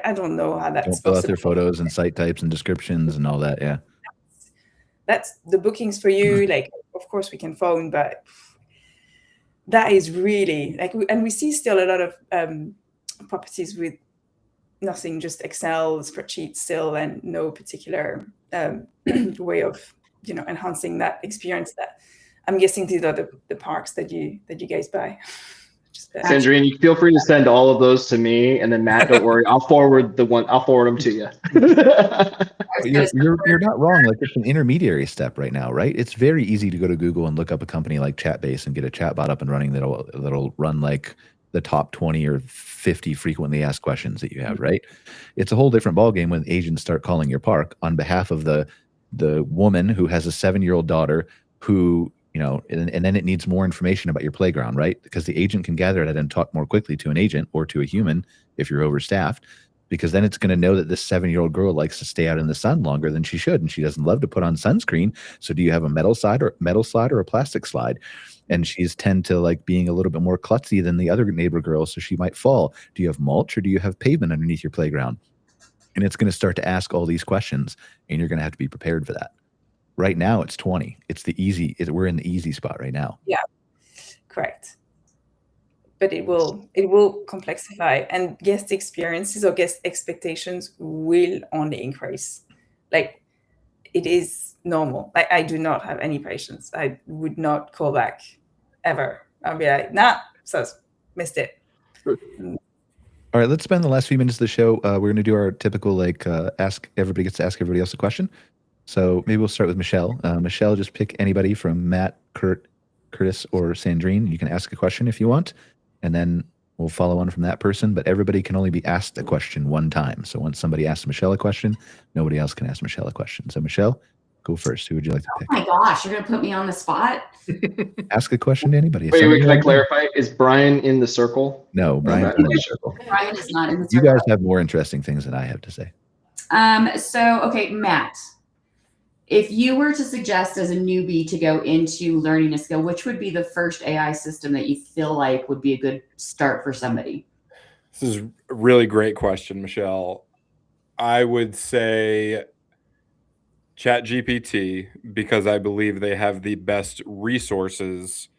I don't know how that's Don't fill out their possible. photos and site types and descriptions and all that. Yeah. That's the bookings for you. Like, of course we can phone, but that is really like, and we see still a lot of properties with nothing, just Excel spreadsheets still, and no particular way of enhancing that experience. That I'm guessing these are the parks that you guys buy. Sandrine, you feel free to send all of those to me, and then Matt, don't worry, I'll forward them to you. You're not wrong. Like, it's an intermediary step right now, right? It's very easy to go to Google and look up a company like Chatbase and get a chatbot up and running that'll run like the top 20 or 50 frequently asked questions that you have, right? It's a whole different ballgame when agents start calling your park on behalf of the woman who has a 7-year-old daughter who, and then it needs more information about your playground, right? Because the agent can gather that and talk more quickly to an agent or to a human if you're overstaffed, because then it's going to know that this 7-year-old girl likes to stay out in the sun longer than she should, and she doesn't love to put on sunscreen. So do you have a metal slide or a plastic slide? And she's tend to like being a little bit more klutzy than the other neighbor girls, so she might fall. Do you have mulch or do you have pavement underneath your playground? And it's going to start to ask all these questions, and you're going to have to be prepared for that. Right now, it's 20. It's the easy. We're in the easy spot right now. Yeah, correct. But it will complexify, and guest experiences or guest expectations will only increase. Like, it is normal. I do not have any patience. I would not call back ever. I'll be like, nah, so missed it. All right, let's spend the last few minutes of the show. We're going to do our typical everybody gets to ask everybody else a question. So maybe we'll start with Mychele. Mychele, just pick anybody from Matt, Kurtis, or Sandrine. You can ask a question if you want, and then we'll follow on from that person. But everybody can only be asked a question one time. So once somebody asks Mychele a question, nobody else can ask Mychele a question. So Mychele, go first. Who would you like to pick? Oh my gosh, you're going to put me on the spot? Ask a question to anybody. Wait, can I clarify? Is Brian in the circle? No, Brian's not in the circle. Brian is not in the You circle. guys have more interesting things than I have to say. Okay, Matt, if you were to suggest as a newbie to go into learning a skill, which would be the first AI system that you feel like would be a good start for somebody? This is a really great question, Mychele. I would say ChatGPT, because I believe they have the best resources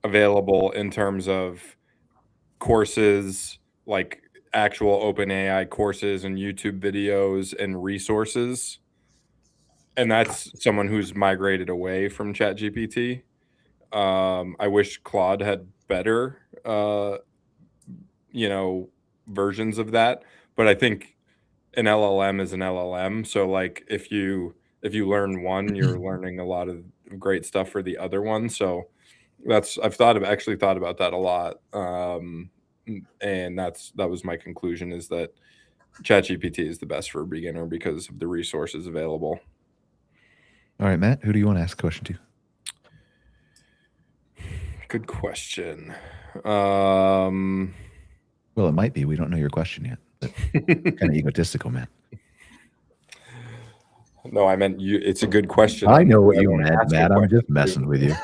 available in terms of courses, like actual OpenAI courses and YouTube videos and resources. And that's someone who's migrated away from ChatGPT. I wish Claude had better, versions of that. But I think an LLM is an LLM. So like if you learn one, you're learning a lot of great stuff for the other one. So I've actually thought about that a lot. And that was my conclusion, is that ChatGPT is the best for a beginner because of the resources available. All right, Matt, who do you want to ask a question to? Good question. Well, it might be. We don't know your question yet. But kind of egotistical, Matt. No, I meant you. It's a good question. I know what you meant, Matt. I'm just messing with you.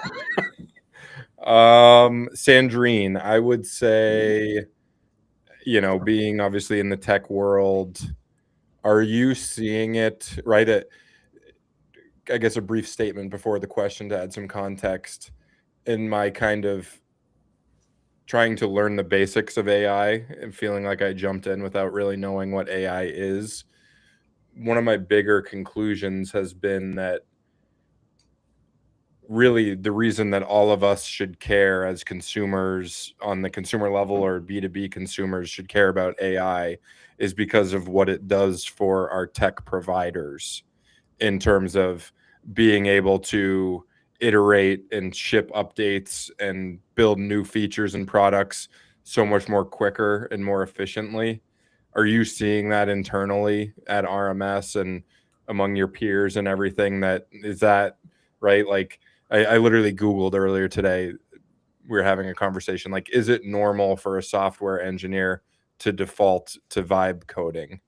Sandrine, I would say, being obviously in the tech world, are you seeing it right? I guess a brief statement before the question to add some context. In my kind of trying to learn the basics of AI and feeling like I jumped in without really knowing what AI is, one of my bigger conclusions has been that really the reason that all of us should care as consumers on the consumer level, or B2B consumers should care about AI, is because of what it does for our tech providers in terms of being able to iterate and ship updates and build new features and products so much more quicker and more efficiently. Are you seeing that internally at RMS and among your peers and everything? Is that right? Like I literally Googled earlier today, we were having a conversation, like, is it normal for a software engineer to default to vibe coding?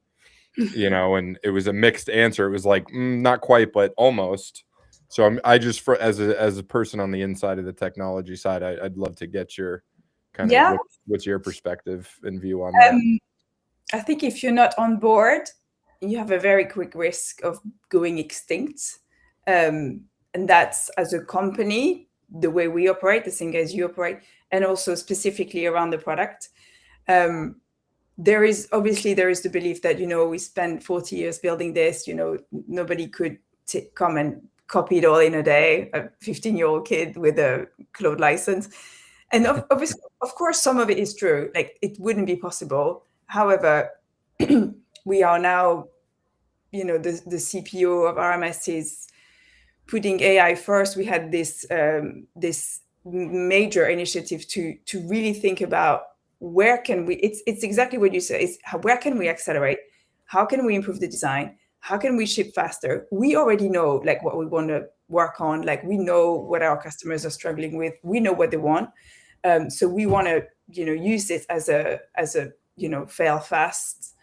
you know, and it was a mixed answer. It was like, not quite, but almost. So I just, as a person on the inside of the technology side, I'd love to get your kind of what's your perspective and view on that. I think if you're not on board, you have a very quick risk of going extinct. And that's, as a company, the way we operate, the same as you operate, and also specifically around the product. There is the belief that, you know, we spent 40 years building this, you know, nobody could come and copy it all in a day, a 15-year-old kid with a Claude license. And obviously, of course, some of it is true, like it wouldn't be possible. However, we are now, you know, the CPO of RMS is putting AI first. We had this major initiative to really think about where can we, it's exactly what you said, is where can we accelerate? How can we improve the design? How can we ship faster? We already know like what we want to work on. Like we know what our customers are struggling with. We know what they want. So we want to, you know, use this as a, you know, fail fast,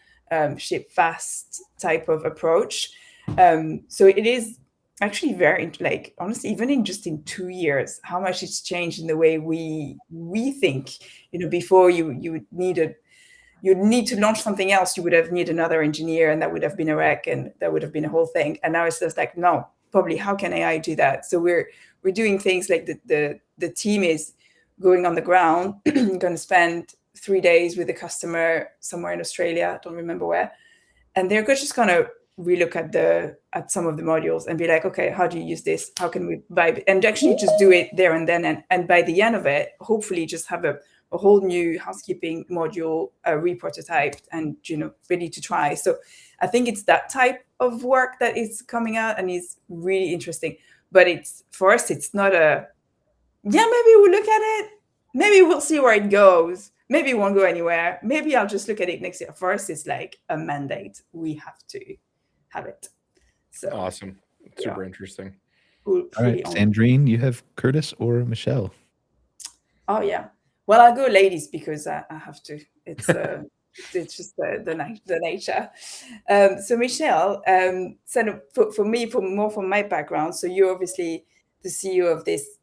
ship fast type of approach. So it is actually very, like, honestly, even in just in 2 years, how much it's changed in the way we think. You know, before you would need to launch something else, you would have needed another engineer, and that would have been a wreck, and that would have been a whole thing. And now it's just like, no, probably how can AI do that? So we're doing things like the team is going on the ground, going to spend 3 days with a customer somewhere in Australia, I don't remember where, and they're just going to relook at some of the modules and be like, okay, how do you use this? How can we buy? And actually just do it there and then. And by the end of it, hopefully just have a whole new housekeeping module re-prototyped and, you know, ready to try. So I think it's that type of work that is coming out and is really interesting. But it's, for us, it's not a, yeah, maybe we'll look at it. Maybe we'll see where it goes. Maybe it won't go anywhere. Maybe I'll just look at it next year. For us, it's like a mandate. We have to have it. So awesome. Super interesting. All right, Sandrine, you have Kurtis or Mychele? Oh, yeah. Well, I'll go ladies because I have to. It's it's just the nature. So Mychele, so for me, from my background, so you're obviously the CEO of this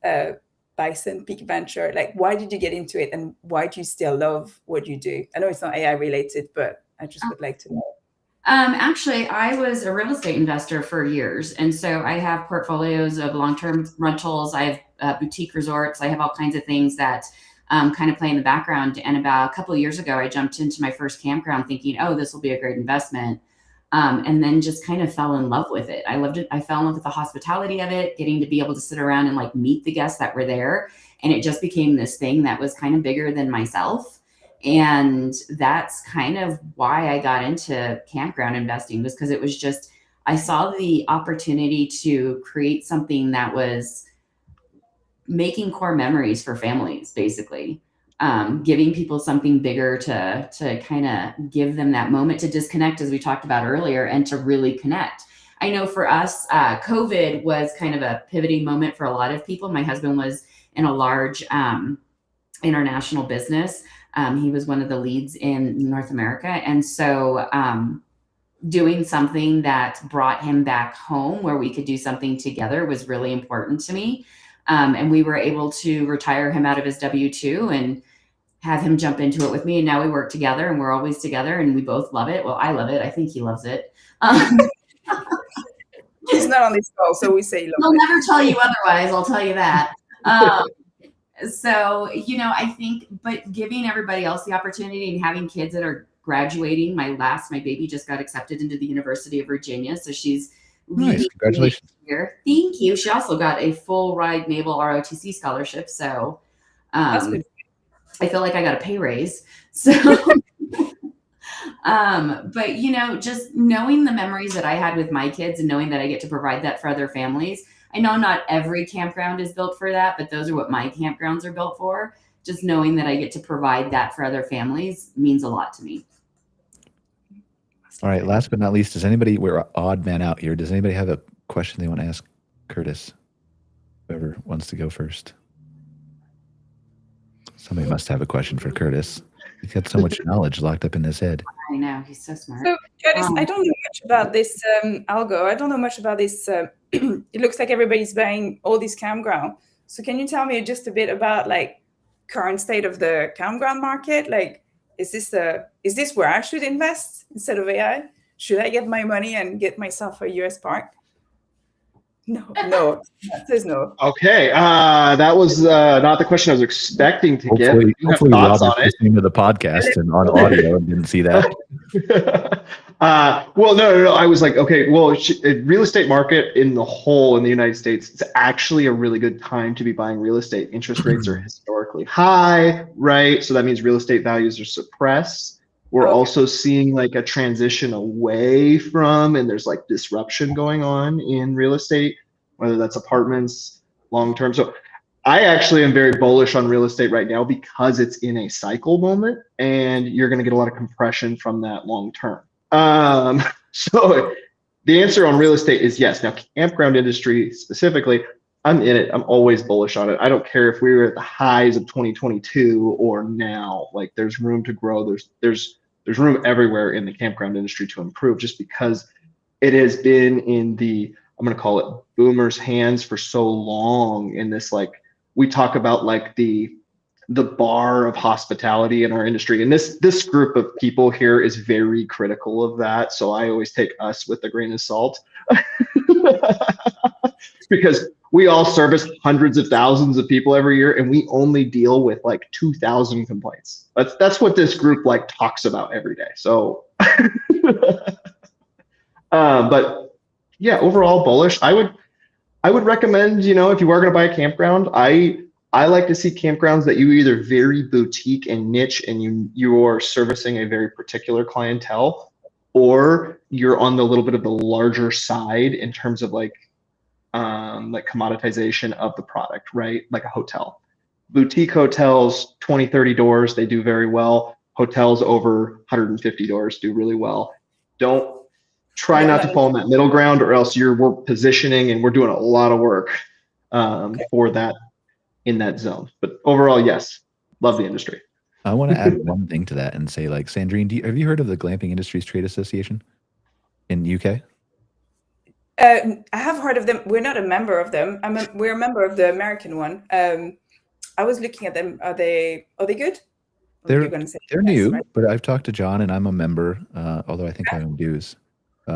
Bisson Peak venture. Like, why did you get into it, and why do you still love what you do? I know it's not AI related, but I just would like to know. Actually, I was a real estate investor for years. And so I have portfolios of long-term rentals. I have boutique resorts. I have all kinds of things that kind of play in the background. And about a couple of years ago, I jumped into my first campground thinking, oh, this will be a great investment. And then just kind of fell in love with it. I loved it. I fell in love with the hospitality of it, getting to be able to sit around and like meet the guests that were there. And it just became this thing that was kind of bigger than myself. And that's kind of why I got into campground investing, was because it was just, I saw the opportunity to create something that was making core memories for families, basically, giving people something bigger to kind of give them that moment to disconnect, as we talked about earlier, and to really connect. I know for us, COVID was kind of a pivoting moment for a lot of people. My husband was in a large international business. He was one of the leads in North America. And so doing something that brought him back home where we could do something together was really important to me. And we were able to retire him out of his W-2 and have him jump into it with me. And now we work together and we're always together and we both love it. Well, I love it. I think he loves it. He's not on this call, so we say he loves I'll it. never tell you otherwise. I'll tell you that. So, you know, I think, but giving everybody else the opportunity and having kids that are graduating. My baby just got accepted into the University of Virginia. So she's nice. Congratulations. Here. Thank you. She also got a full ride naval ROTC scholarship. So That's good. I feel like I got a pay raise. So, but you know, just knowing the memories that I had with my kids and knowing that I get to provide that for other families. I know not every campground is built for that, but those are what my campgrounds are built for. Just knowing that I get to provide that for other families means a lot to me. All right. Last but not least, we're odd man out here. Does anybody have a question they want to ask Kurtis? Whoever wants to go first. Somebody must have a question for Kurtis. He's got so much knowledge locked up in his head. I know. know. He's so smart. So, Curtis, I don't know much about this algo. I don't know much about this. It looks like everybody's buying all these campground. So can you tell me just a bit about like current state of the campground market? Like, is this where I should invest instead of AI? Should I get my money and get myself a US park? No, that says no. Okay, that was not the question I was expecting to get. Hopefully, You have thoughts on it? listening to the podcast and on audio and didn't see that. Well, no. I was like, okay, well, real estate market in the whole in the United States, it's actually a really good time to be buying real estate. Interest rates are historically high, right? So that means real estate values are suppressed. We're also seeing like a transition away from, and there's like disruption going on in real estate, whether that's apartments, long-term. So I actually am very bullish on real estate right now because it's in a cycle moment and you're going to get a lot of compression from that long-term. So the answer on real estate is yes. Now, campground industry specifically, I'm in it. I'm always bullish on it. I don't care if we were at the highs of 2022 or now. Like, there's room to grow. There's room everywhere in the campground industry to improve, just because it has been in the, I'm going to call it boomers' hands for so long. In this, like, we talk about like the bar of hospitality in our industry, and this group of people here is very critical of that. So I always take us with a grain of salt. Because we all service hundreds of thousands of people every year, and we only deal with like 2,000 complaints. That's what this group like talks about every day. So, but yeah, overall bullish. I would recommend, if you are going to buy a campground, I like to see campgrounds that you either very boutique and niche, and you are servicing a very particular clientele, or you're on the little bit of the larger side in terms of like commoditization of the product, right? Like a hotel. Boutique hotels, 20, 30 doors, they do very well. Hotels over 150 doors do really well. Don't try not to fall in that middle ground, or else we're positioning and we're doing a lot of work for that in that zone. But overall, yes, love the industry. I want to add one thing to that and say, like, Sandrine, have you heard of the Glamping Industries Trade Association in UK? I have heard of them. We're not a member of them. We're a member of the American one. I was looking at them. Are they good? They're new, right? But I've talked to John and I'm a member, although I think I own dues.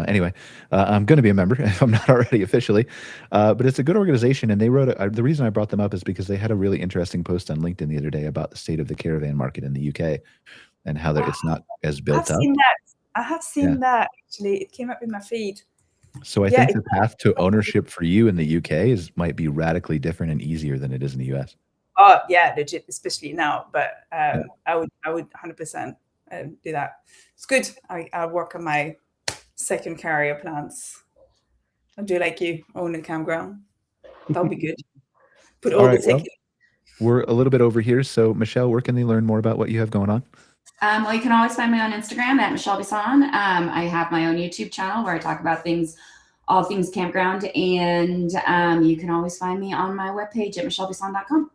Anyway, I'm going to be a member if I'm not already officially. But it's a good organization, and they wrote the reason I brought them up is because they had a really interesting post on LinkedIn the other day about the state of the caravan market in the UK and how it's not as built up. I have seen that, actually. It came up in my feed. So I think the path to ownership for you in the UK might be radically different and easier than it is in the US. Oh yeah, legit, especially now. But I would 100% do that. It's good. I'll work on my second carrier plans. I'll do like you, own a campground. That'll be good. Put all the tickets. We're a little bit over here. So Mychele, where can they learn more about what you have going on? Well, you can always find me on Instagram at Mychele Bisson. I have my own YouTube channel where I talk about all things campground, and you can always find me on my webpage at mychelebisson.com.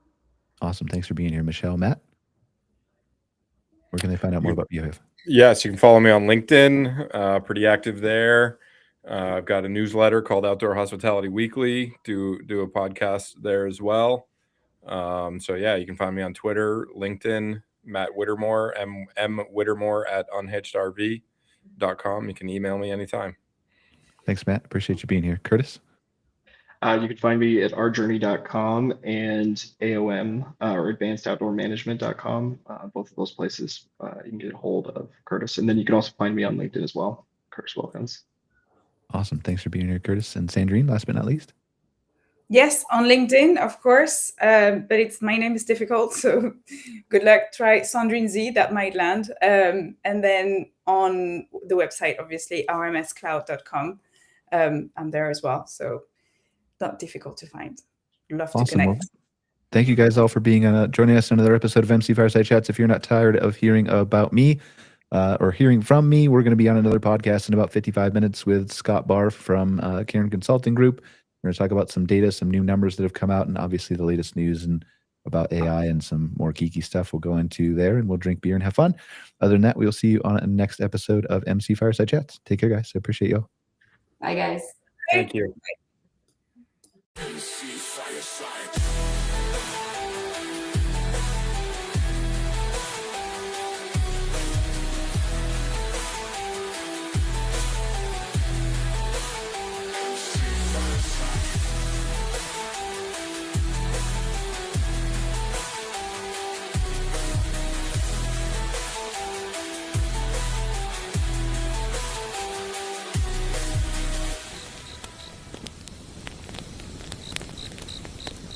Awesome. Thanks for being here, Mychele. Matt, where can they find out more about you? Yes, you can follow me on LinkedIn. Pretty active there. I've got a newsletter called Outdoor Hospitality Weekly. Do a podcast there as well. So yeah, you can find me on Twitter, LinkedIn, Matt Whitermore, M Whitermore at unhitchedrv.com. You can email me anytime. Thanks, Matt. Appreciate you being here. Kurtis? You can find me at ourjourney.com and AOM or advancedoutdoormanagement.com. Both of those places, you can get a hold of Kurtis. And then you can also find me on LinkedIn as well, Kurtis Wilkins. Awesome. Thanks for being here, Kurtis. And Sandrine, last but not least. Yes, on LinkedIn, of course, but my name is difficult, so good luck. Try Sandrine Z, that might land. And then on the website, obviously, rmscloud.com. I'm there as well, so not difficult to find. Love to connect. Well, thank you guys all for joining us on another episode of MC Fireside Chats. If you're not tired of hearing about me or hearing from me, we're going to be on another podcast in about 55 minutes with Scott Barr from Cara Consulting Group. We're going to talk about some data, some new numbers that have come out, and obviously the latest news and about AI and some more geeky stuff we'll go into there, and we'll drink beer and have fun. Other than that, we'll see you on a next episode of MC Fireside Chats. Take care, guys. I appreciate you all. Bye, guys. Thank you.